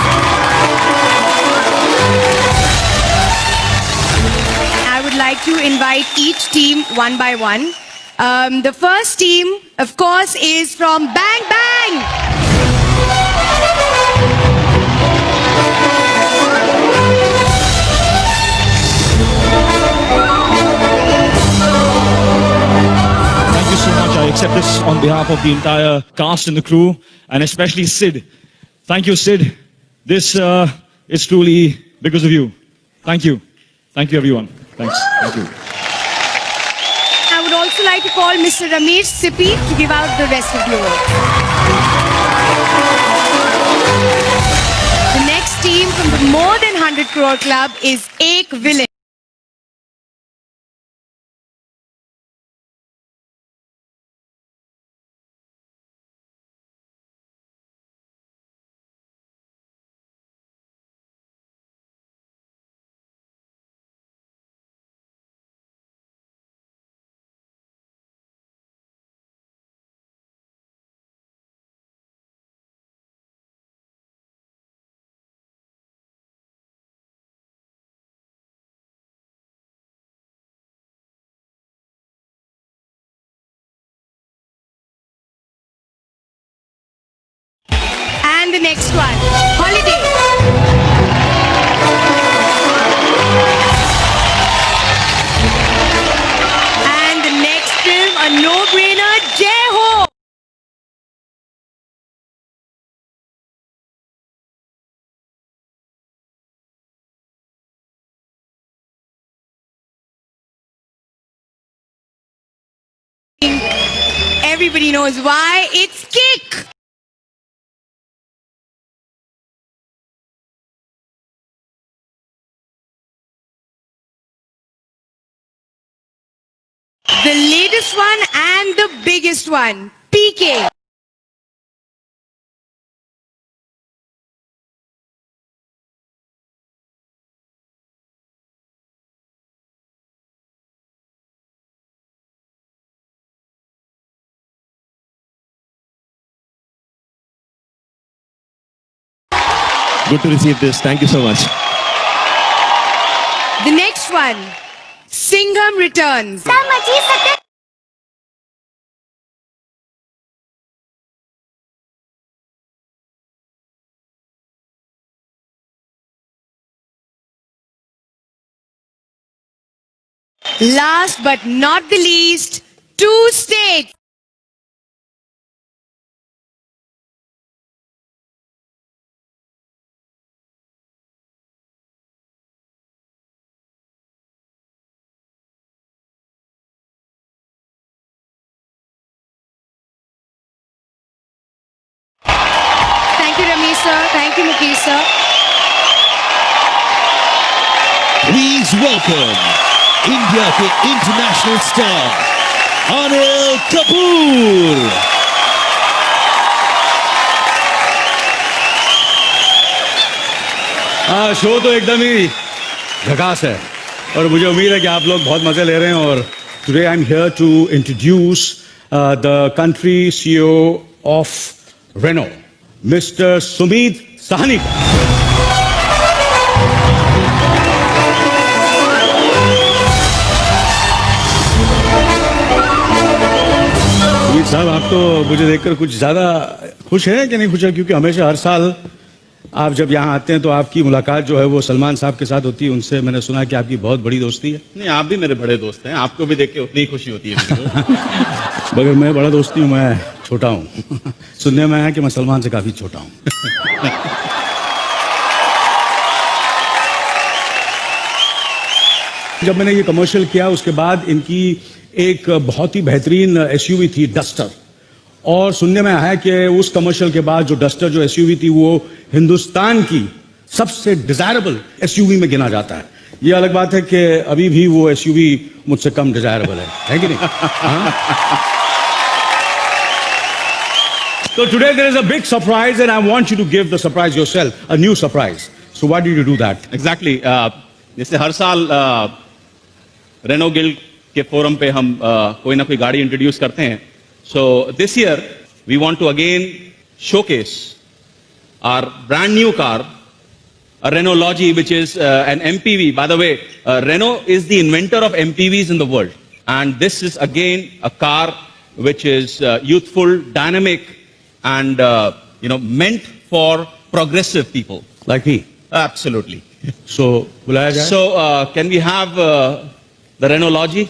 I would like to invite each team one by one. The first team, of course, is from Bang Bang. Thank you so much. I accept this on behalf of the entire cast and the crew, and especially Sid. Thank you, Sid. This is truly because of you. Thank you. Thank you, everyone. Thanks. Thank you. I would also like to call Mr. Ramesh Sippy to give out the rest of the awards. The next team from the More Than 100 Crore Club is Ek Villain. and the next one, Holiday. And the next film, a no-brainer, Jai Ho. Everybody knows why. It's Kick. The latest one and the biggest one, PK. Good to receive this. Thank you so much. The next one, Singham Returns. Last but not the least, 2 states. Thank you, Ramesh sir. Thank you, Mukesh sir. Please welcome India के international star Anil Kapoor. Show तो एकदम ही झकास है और मुझे उम्मीद है कि आप लोग बहुत मजे ले रहे हैं. और today I am here to introduce the country CEO of Renault, mister Sumeet Sawhney. Sumeet साहब, आप तो मुझे देखकर कुछ ज्यादा खुश हैं कि नहीं खुश हैं? क्योंकि हमेशा हर साल आप जब यहाँ आते हैं तो आपकी मुलाकात जो है वो सलमान साहब के साथ होती है. उनसे मैंने सुना कि आपकी बहुत बड़ी दोस्ती है. नहीं, आप भी मेरे बड़े दोस्त हैं, आपको भी देख के उतनी ही खुशी होती है. मगर मैं बड़ा दोस्ती हूँ, मैं छोटा हूँ. सुनने में आया कि मैं सलमान से काफी छोटा हूँ. जब मैंने ये कमर्शियल किया उसके बाद इनकी एक बहुत ही बेहतरीन एसयूवी थी डस्टर, और सुनने में आया कि उस कमर्शियल के बाद जो डस्टर जो एसयूवी थी वो हिंदुस्तान की सबसे डिजायरेबल एसयूवी में गिना जाता है. ये अलग बात है कि अभी भी वो एसयूवी मुझसे कम डिजायरेबल है कि नहीं? So today there is a big surprise and I want you to give the surprise yourself, a new surprise. So why did you do that? Exactly. जैसे हर साल रेनो गिल्ड के फोरम पे हम कोई ना कोई गाड़ी इंट्रोड्यूस करते हैं. So this year we want to again showcase our brand new car, a Renault Logi, which is an MPV. By the way, Renault is the inventor of MPVs in the world, and this is again a car which is youthful, dynamic, and meant for progressive people like me. Absolutely. So बुलाया जाए? So can we have the Renault Logi?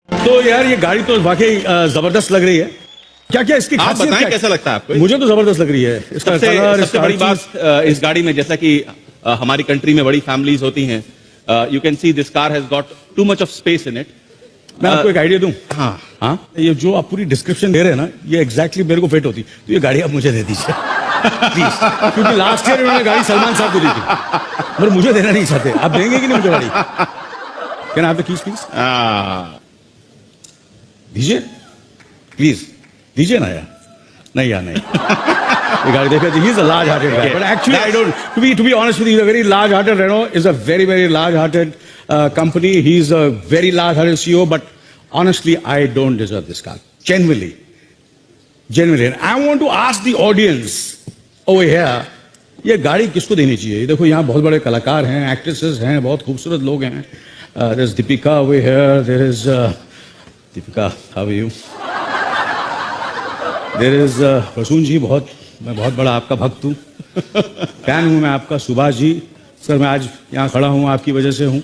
तो यार ये गाड़ी तो वाकई जबरदस्त लग रही है. क्या क्या इसकी आप खासियत बताएं क्या है? कैसा लगता है आपको? मुझे तो जबरदस्त लग रही है. इसका कलर, सबसे बड़ी बात इस गाड़ी में, जैसा कि हमारी कंट्री में बड़ी फैमिलीज होती हैं, you can see this car has got too much of space in it. मैं आपको एक आइडिया दूं. हाँ, ये जो आप पूरी डिस्क्रिप्शन दे रहे हैं ना, ये एग्जैक्टली मेरे को फिट होती. तो ये गाड़ी आप मुझे दे दीजिए प्लीज, क्योंकि लास्ट ईयर उन्होंने गाड़ी सलमान साहब को दी थी, मगर मुझे देना नहीं चाहते. आप देंगे कि नहीं मुझे गाड़ी? Can I have the keys please? दीजिए प्लीज, दीजिए ना यार. नहीं यार, नहीं. ये गाड़ी देखा, he is a large-hearted guy, but actually I don't. To be honest with you, a very large-hearted Renault is a very large-hearted company. He's a very large CEO, but honestly, I don't deserve this car. Genuinely. And I want to ask the audience over here, ये गाड़ी किसको देनी चाहिए? देखो यहाँ बहुत बड़े कलाकार हैं, एक्ट्रेसेस हैं, बहुत खूबसूरत लोग हैं. There's Deepika over here. There is Deepika, how are you? There is Prasoon जी, मैं बहुत बड़ा आपका भक्त हूँ. फैन हूँ मैं आपका. सुभाष जी, सर मैं आज यहाँ खड़ा हूँ आपकी वजह से हूँ.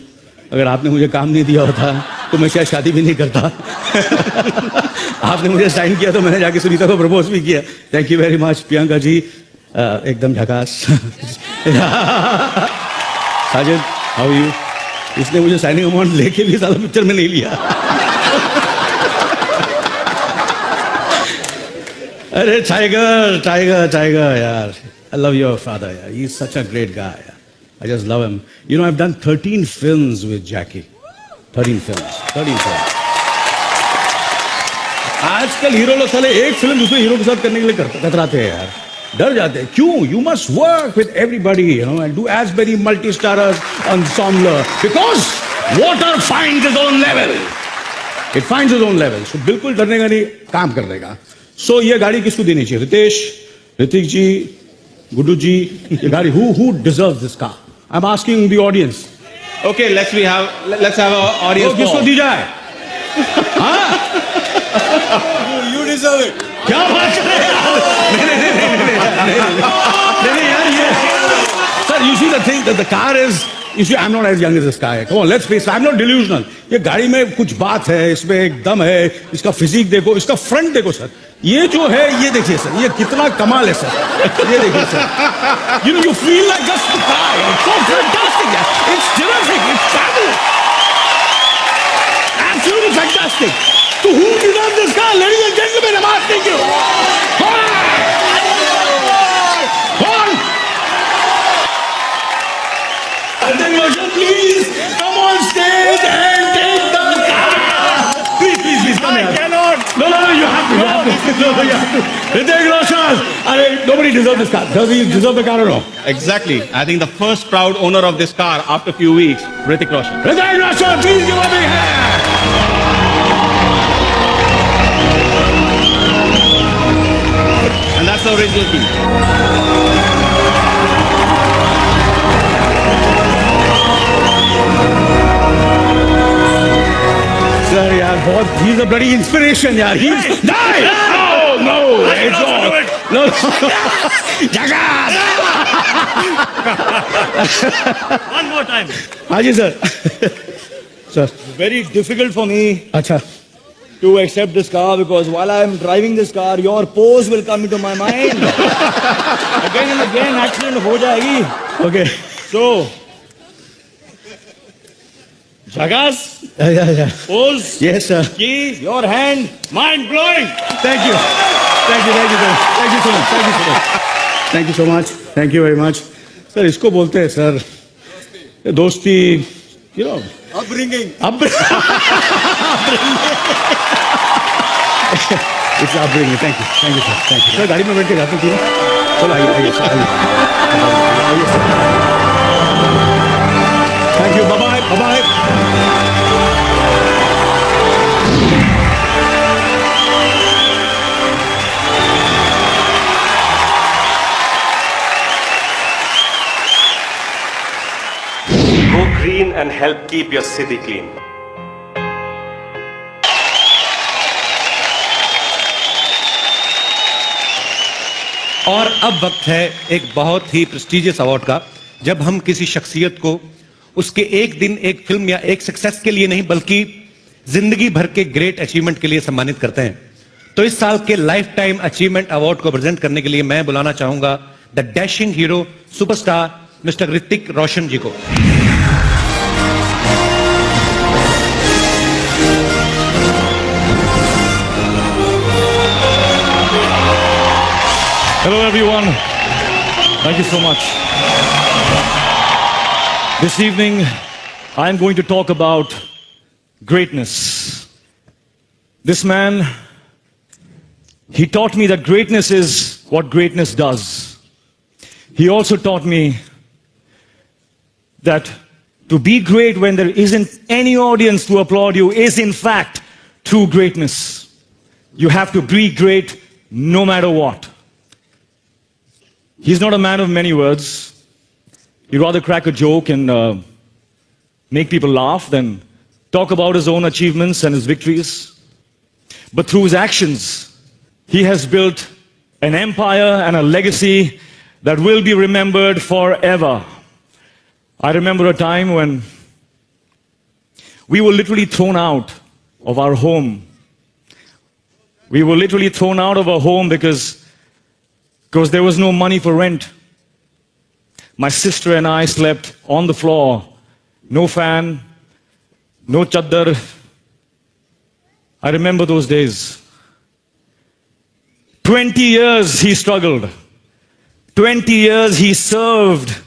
अगर आपने मुझे काम नहीं दिया होता तो मैं शायद शादी भी नहीं करता. आपने मुझे साइन किया तो मैंने जाके सुनीता को प्रपोज भी किया. Thank you very much. Priyanka ji एकदम झकास. Sajid, how you? इसने मुझे साइनिंग अमाउंट लेके भी साला पिक्चर में नहीं लिया. अरे टाइगर यार. I love your father. Yeah. He's such a great guy. Yeah. I just love him. You know, I've done 13 films with Jackie. 13 films. आजकल हीरो लोग साले एक फिल्म दूसरे हीरो के साथ करने के लिए कतराते हैं यार. डर जाते हैं. क्यों? You must work with everybody, you know, and do as many multi-starrer ensemble because water finds its own level. It finds its own level. So बिल्कुल डरने का नहीं, काम कर लेगा. So ये गाड़ी किसको देनी चाहिए? रितेश, ऋतिक जी, गुड्डू जी, ये गाड़ी who deserves this car? I'm asking the audience. Okay, let's have an audience. तो किसको दी जाए? हाँ? You deserve it. क्या बात कर रहे हैं? नहीं यार ये. Sir, you see the thing that the car is. You see, I'm not as young as this guy. Come on, let's face it. I'm not delusional. ये गाड़ी में कुछ बात है, इसमें एक दम है. इसका फिजिक देखो, इसका फ्रंट देखो सर. ये जो है, ये देखिए सर, ये कितना कमाल है सर. ये देखिए sir. You know, you feel like just the car. It's so fantastic. It's terrific. It's fabulous. Absolutely fantastic. So who deserves this car, ladies and gentlemen? I'm asking you. Please come on stage and take the car. Please come here. I cannot. No, you have to. You have to. Hrithik Roshan. Nobody deserves this car. Does he deserve the car or no? Exactly. I think the first proud owner of this car after a few weeks, Hrithik Roshan. Hrithik Roshan, please give a big hand. And that's the original key. Sir, यार बहुत. He's a bloody inspiration, यार. He's die. No, it's all. No. Jagat. One more time. हाँ जी sir. Sir. Very difficult for me अच्छा. to accept this car because while I am driving this car, your pose will come into my mind. Again and again, accident हो जाएगी. Okay. So, Jagas, Yeah. pose, Yes sir. key, your hand, mind blowing. Thank you. Thank you sir. Thank you so much. Thank you so much. Thank you very much. Sir, इसको बोलते हैं sir. दोस्ती, you know. Upbringing. It's upbringing. Thank you sir. Thank you. Sir, गाड़ी में बैठ के जाते थे. चलो आइए sir. आइए sir. Thank you. Bye-bye. Go green and help keep your city clean. और अब वक्त है एक बहुत ही प्रेस्टिजियस अवार्ड का, जब हम किसी शख्सियत को उसके एक दिन, एक फिल्म या एक सक्सेस के लिए नहीं बल्कि जिंदगी भर के ग्रेट अचीवमेंट के लिए सम्मानित करते हैं. तो इस साल के लाइफ टाइम अचीवमेंट अवार्ड को प्रेजेंट करने के लिए मैं बुलाना चाहूंगा the dashing hero superstar mister Hrithik Roshan ji को. Hello everyone. Thank you so much. This evening, I am going to talk about greatness. This man, he taught me that greatness is what greatness does. He also taught me that To be great when there isn't any audience to applaud you is in fact true greatness. You have to be great no matter what. He's not a man of many words. He'd rather crack a joke and make people laugh than talk about his own achievements and his victories. But through his actions, he has built an empire and a legacy that will be remembered forever. I remember a time when we were literally thrown out of our home. We were literally thrown out of our home because there was no money for rent. My sister and I slept on the floor. No fan, no chaddar. I remember those days. 20 years he struggled. 20 years he served.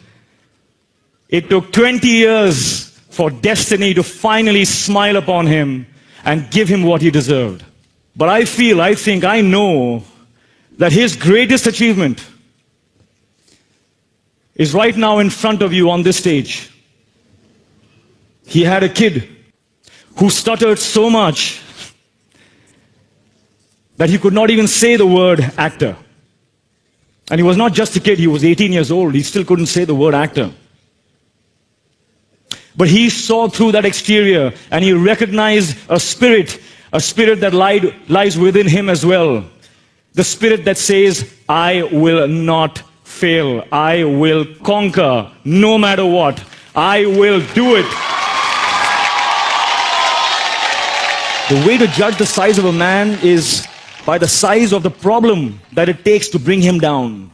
It took 20 years for destiny to finally smile upon him and give him what he deserved. But I think, I know that his greatest achievement is right now in front of you on this stage. He had a kid who stuttered so much that he could not even say the word actor. And he was not just a kid, he was 18 years old. He still couldn't say the word actor. But he saw through that exterior and he recognized a spirit that lies within him as well. The spirit that says, I will not fail. I will conquer no matter what. I will do it. The way to judge the size of a man is by the size of the problem that it takes to bring him down.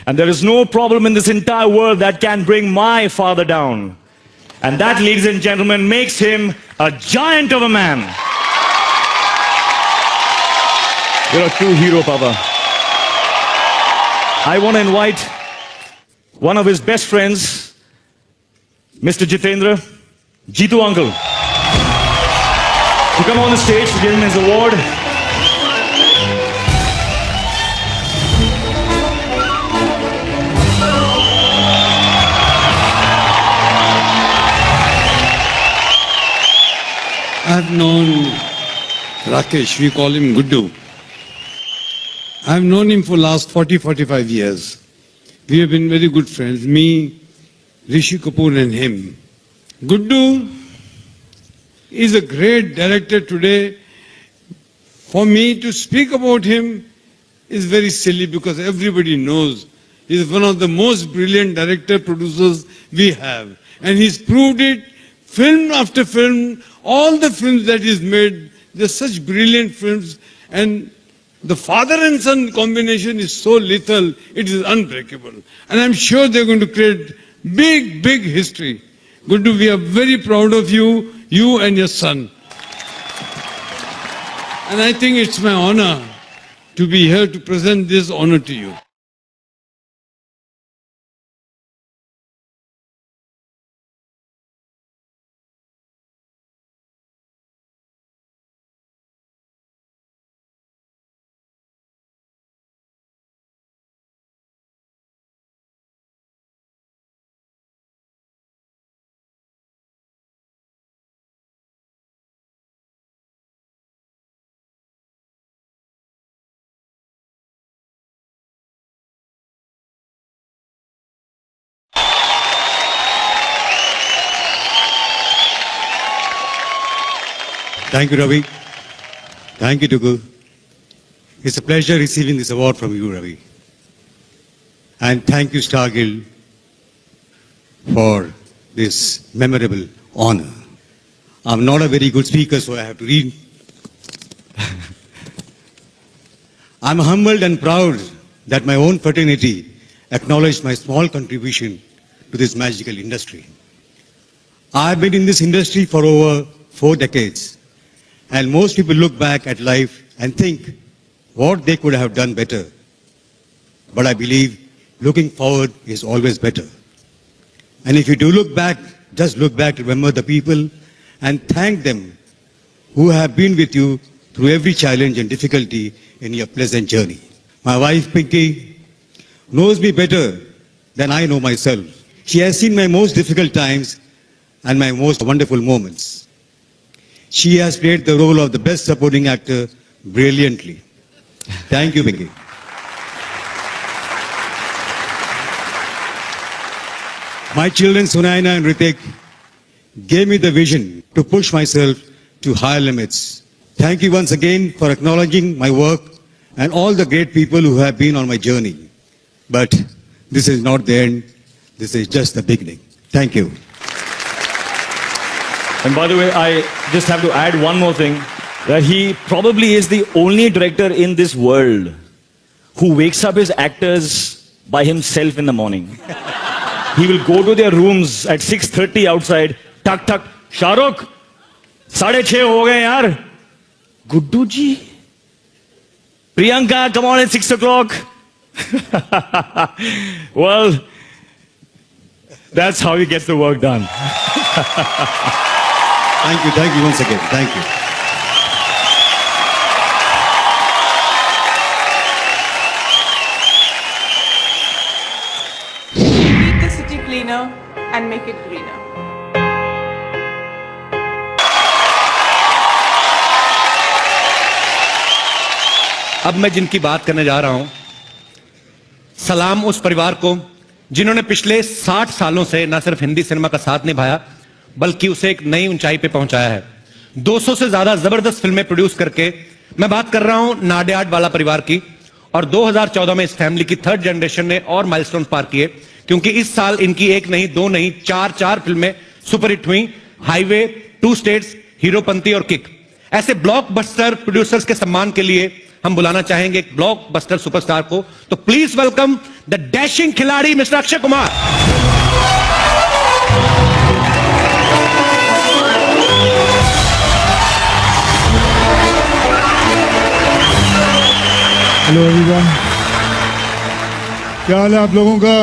And there is no problem in this entire world that can bring my father down. And that, ladies and gentlemen, makes him a giant of a man. You're a true hero, Papa. I want to invite one of his best friends, Mr. Jitendra, Jitu uncle, to come on the stage to give him his award. I've known Rakesh, we call him Guddu. I've known him for last 40-45 years. We have been very good friends, me, Rishi Kapoor and him. Guddu is a great director today. For me to speak about him is very silly because everybody knows he's one of the most brilliant director-producers we have. And he's proved it film after film. All the films that he's made, they're such brilliant films, and the father and son combination is so lethal, it is unbreakable. And I'm sure they're going to create big, big history. Guddu, we are very proud of you, you and your son. And I think it's my honor to be here to present this honor to you. Thank you, Ravi. Thank you, Tugu. It's a pleasure receiving this award from you, Ravi. And thank you, Star Guild, for this memorable honor. I'm not a very good speaker, so I have to read. I'm humbled and proud that my own fraternity acknowledged my small contribution to this magical industry. I've been in this industry for over 4 decades. And most people look back at life and think what they could have done better. But I believe looking forward is always better. And if you do look back, just look back, remember the people and thank them who have been with you through every challenge and difficulty in your pleasant journey. My wife, Pinky, knows me better than I know myself. She has seen my most difficult times and my most wonderful moments. She has played the role of the best supporting actor brilliantly. Thank you, Pinky. My children, Sunaina and Ritik, gave me the vision to push myself to higher limits. Thank you once again for acknowledging my work and all the great people who have been on my journey. But this is not the end. This is just the beginning. Thank you. And by the way, I just have to add one more thing, that he probably is the only director in this world who wakes up his actors by himself in the morning. He will go to their rooms at 6:30 outside, tuck tuck, Shahrukh, 6:30 ho gaye yaar. Guddu ji, Priyanka, come on at 6 o'clock. Well, that's how he gets the work done. Thank you once again. Thank you. Keep the city cleaner and make it greener. अब मैं जिनकी बात करने जा रहा हूं, सलाम उस परिवार को जिन्होंने पिछले 60 सालों से न सिर्फ हिंदी सिनेमा का साथ निभाया, बल्कि उसे एक नई ऊंचाई पे पहुंचाया है। 200 से ज्यादा जबरदस्त फिल्में प्रोड्यूस करके मैं बात कर रहा हूं नाडियाड वाला परिवार की। और 2014 में इस फैमिली की थर्ड जनरेशन ने और माइलस्टोन पार किए, क्योंकि इस साल इनकी एक नहीं, दो नहीं, चार फिल्में सुपरहिट हुई। हाईवे, 2 स्टेट्स, हीरोपंती और किक। ऐसे ब्लॉकबस्टर प्रोड्यूसर्स के सम्मान के लिए हम बुलाना चाहेंगे एक ब्लॉकबस्टर सुपरस्टार को। तो प्लीज वेलकम द डैशिंग खिलाड़ी mister Akshay Kumar. Hello everyone, क्या हाल है आप लोगों का?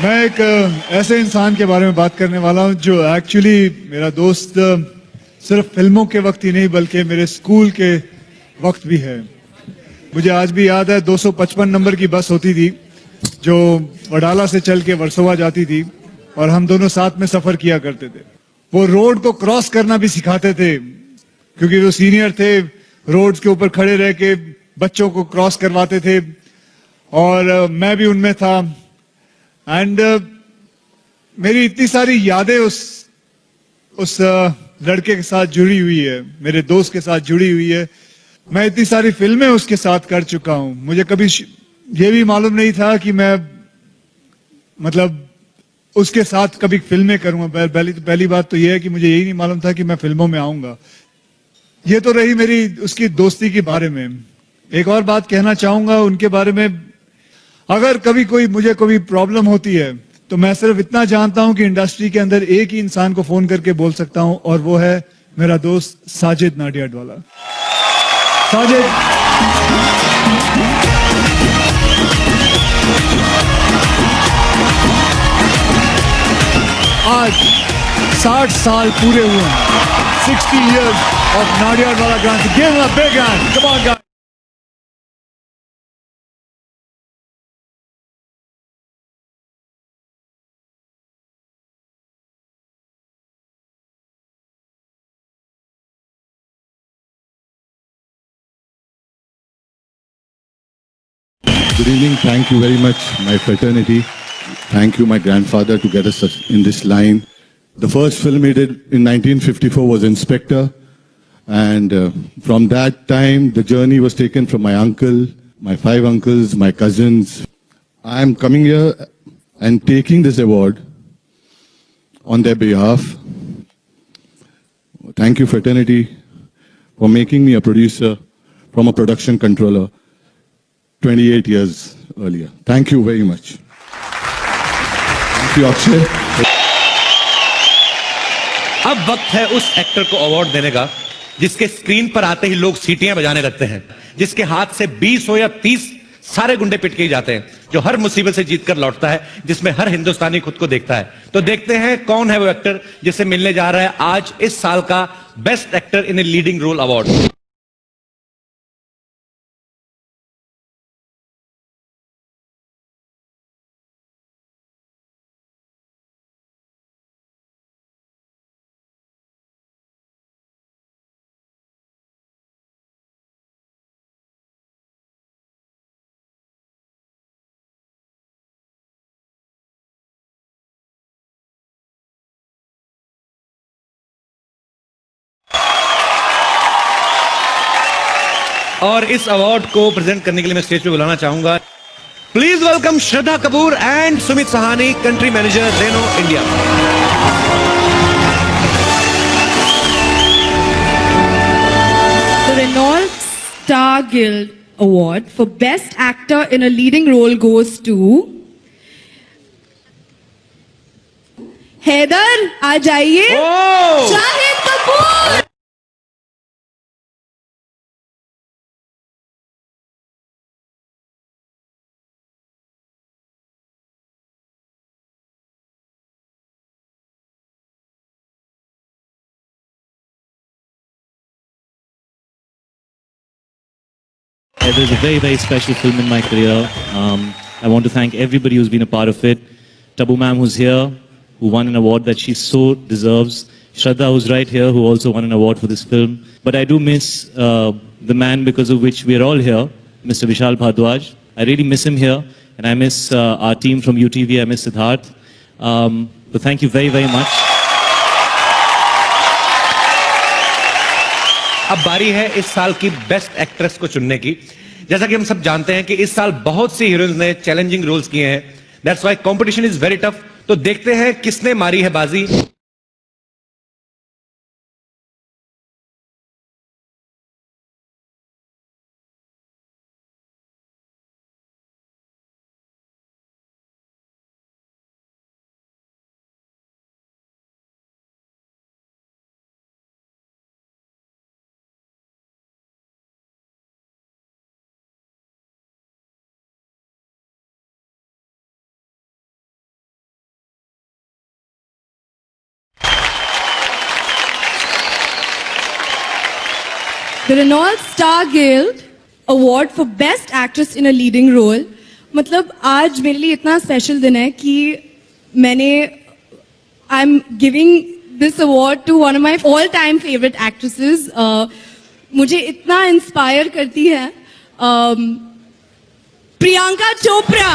मैं एक ऐसे इंसान के बारे में बात करने वाला हूं जो एक्चुअली मेरा दोस्त सिर्फ फिल्मों के वक्त ही नहीं बल्कि मेरे स्कूल के वक्त भी है। मुझे आज भी याद है 255 नंबर की बस होती थी जो वडाला से चल के वर्सोवा जाती थी और हम दोनों साथ में सफर किया करते थे। वो रोड को क्रॉस करना भी सिखाते थे क्योंकि वो सीनियर थे, रोड्स के ऊपर खड़े रह के बच्चों को क्रॉस करवाते थे और मैं भी उनमें था। एंड मेरी इतनी सारी यादें उस लड़के के साथ जुड़ी हुई है, मेरे दोस्त के साथ जुड़ी हुई है। मैं इतनी सारी फिल्में उसके साथ कर चुका हूं। मुझे कभी ये भी मालूम नहीं था कि मैं मतलब उसके साथ कभी फिल्में करूंगा। पहली बात तो यह है कि मुझे यही नहीं मालूम था कि मैं फिल्मों में आऊंगा। ये तो रही मेरी उसकी दोस्ती के बारे में। एक और बात कहना चाहूंगा उनके बारे में, अगर कभी मुझे कोई प्रॉब्लम होती है तो मैं सिर्फ इतना जानता हूं कि इंडस्ट्री के अंदर एक ही इंसान को फोन करके बोल सकता हूं और वो है मेरा दोस्त साजिद नाडियाडवाला। साजिद, आज 60 साल पूरे हुए हैं। 60 years of Nadiadwala Grant. Give him a big hand. Come on, guys. Good evening. Thank you very much, my fraternity. Thank you, my grandfather, to get us in this line. The first film he did in 1954 was Inspector. And from that time, the journey was taken from my uncle, my 5 uncles, my cousins. I am coming here and taking this award on their behalf. Thank you, fraternity, for making me a producer from a production controller 28 years earlier. Thank you very much. Thank you, Akshay. अब वक्त है उस actor को award देने का जिसके screen पर आते ही लोग सीटियां बजाने लगते हैं, जिसके हाथ से 20 हो या 30 सारे गुंडे पिट के ही जाते हैं, जो हर मुसीबत से जीतकर लौटता है, जिसमें हर हिंदुस्तानी खुद को देखता है। तो देखते हैं कौन है वो एक्टर जिसे मिलने जा रहा है आज इस साल का best actor in a leading role award. और इस अवार्ड को प्रेजेंट करने के लिए मैं स्टेज पे बुलाना चाहूंगा, please welcome Shraddha Kapoor and Sumit Sahani, country manager Renault India. The Renault Star Guild Award for Best Actor in a Leading Role goes to Haider, आ जाइए। Shahid Kapoor. It is a very, very special film in my career. I want to thank everybody who's been a part of it. Tabu ma'am, who's here, who won an award that she so deserves. Shraddha, who's right here, who also won an award for this film. But I do miss the man because of which we're all here, Mr. Vishal Bhardwaj. I really miss him here. And I miss our team from UTV. I miss Siddharth. So thank you very, very much. अब बारी है इस साल की best actress को चुनने की। जैसा कि हम सब जानते हैं कि इस साल बहुत सी हीरोइंस ने चैलेंजिंग रोल्स किए हैं। That's why competition is very tough. तो देखते हैं किसने मारी है बाजी। The Renault Star Guild Award for Best Actress in a Leading Role। मतलब आज मेरे लिए इतना स्पेशल दिन है कि I am giving this award to one of my all time favourite actresses. मुझे इतना इंस्पायर करती है प्रियंका चोपड़ा।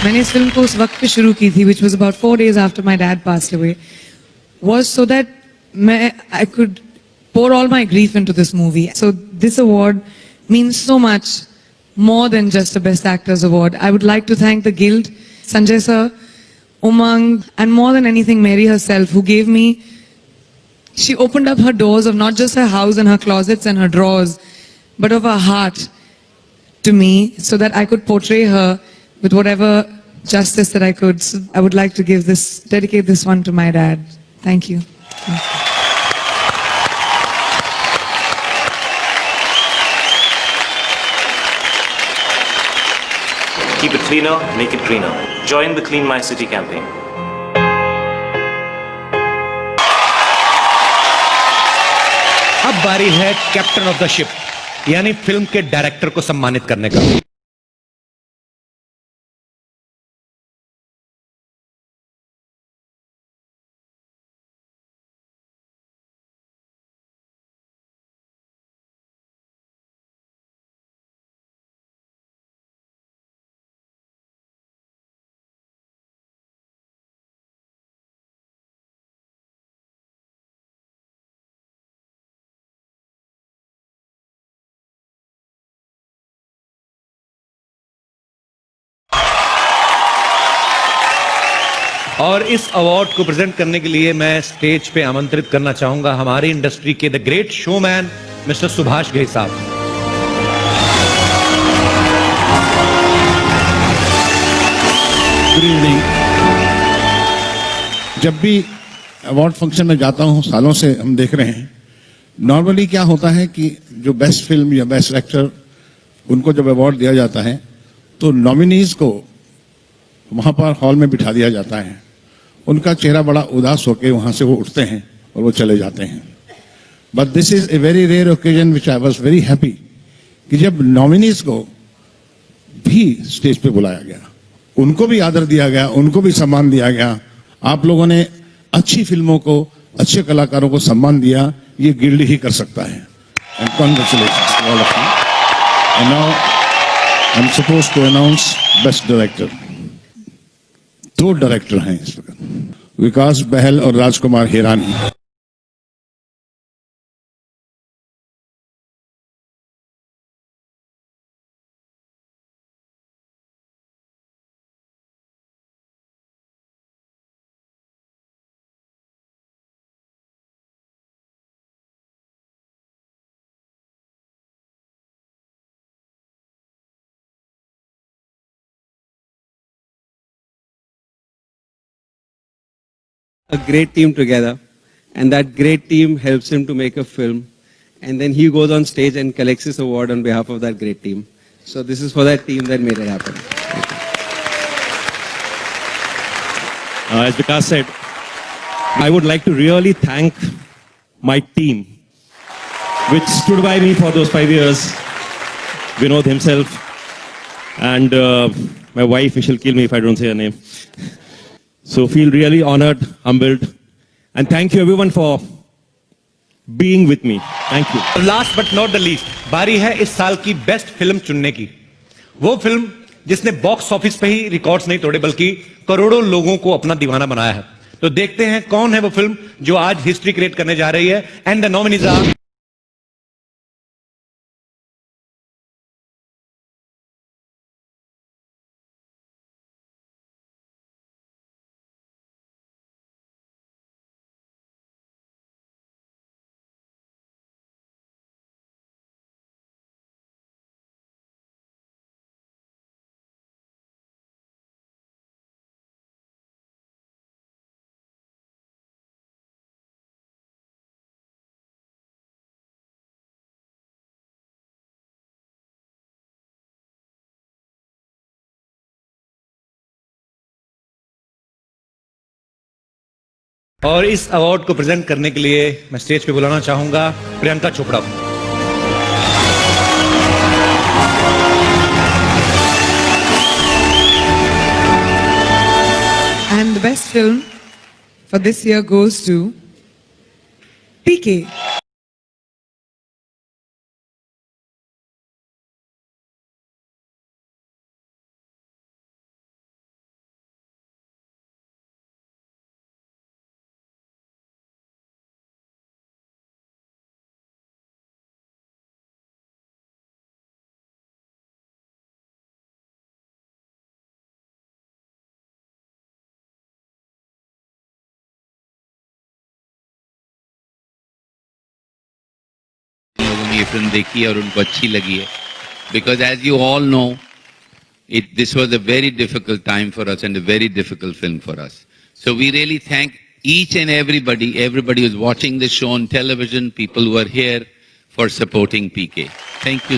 मैंने इस फिल्म को उस वक्त पे शुरू की थी, which was about 4 days after my dad passed away, was so that I could pour all my grief into this movie. So this award means so much more than just a Best Actors Award. I would like to thank the Guild, Sanjay sir, Umang, and more than anything, Mary herself, who gave me, she opened up her doors of not just her house and her closets and her drawers, but of her heart to me so that I could portray her with whatever justice that I could. So I would like to dedicate this one to my dad. Thank you. Keep it cleaner, make it greener. Join the Clean My City campaign. अब बारी है captain of the ship, यानी film के director को सम्मानित करने का। और इस अवार्ड को प्रेजेंट करने के लिए मैं स्टेज पे आमंत्रित करना चाहूंगा हमारी इंडस्ट्री के the great showman mister Subhash Ghai साहब। Good evening. जब भी अवार्ड फंक्शन में जाता हूं, सालों से हम देख रहे हैं, नॉर्मली क्या होता है कि जो बेस्ट फिल्म या बेस्ट एक्टर, उनको जब अवार्ड दिया जाता है तो नॉमिनीज को वहां पर हॉल में बिठा दिया जाता है। उनका चेहरा बड़ा उदास होकर वहां से वो उठते हैं और वो चले जाते हैं। But this is a very rare occasion which I was very happy कि जब नॉमिनीज को भी स्टेज पे बुलाया गया, उनको भी आदर दिया गया, उनको भी सम्मान दिया गया। आप लोगों ने अच्छी फिल्मों को अच्छे कलाकारों को सम्मान दिया, ये गिल्ड ही कर सकता है। And congratulations to all of you. And now I am suppose to announce best director. 2 director हैं इस वक्त, विकास बहल और Rajkumar Hirani. A great team together, and that great team helps him to make a film, and then he goes on stage and collects his award on behalf of that great team. So this is for that team that made it happen. As Vikas said, I would like to really thank my team, which stood by me for those 5 years. Vinod himself, and my wife, she'll kill me if I don't say her name. So feel really honored, humbled, and thank you everyone for being with me. Thank you. Last but not the least, बारी है इस साल की best film चुनने की। वो film जिसने box office पे ही रिकॉर्ड्स नहीं तोड़े बल्कि करोड़ों लोगों को अपना दीवाना बनाया है। तो देखते हैं कौन है वो फिल्म जो आज हिस्ट्री क्रिएट करने जा रही है। एंड द नॉमिनीज आर और इस अवार्ड को प्रेजेंट करने के लिए मैं स्टेज पे बुलाना चाहूंगा Priyanka Chopra. And the best film for this year goes to PK. ये फिल्म देखी है और उनको अच्छी लगी है, because as you all know this was a very difficult time for us and a very difficult film for us, so we really thank each and everybody who's watching this show on television, people who are here for supporting PK. Thank you.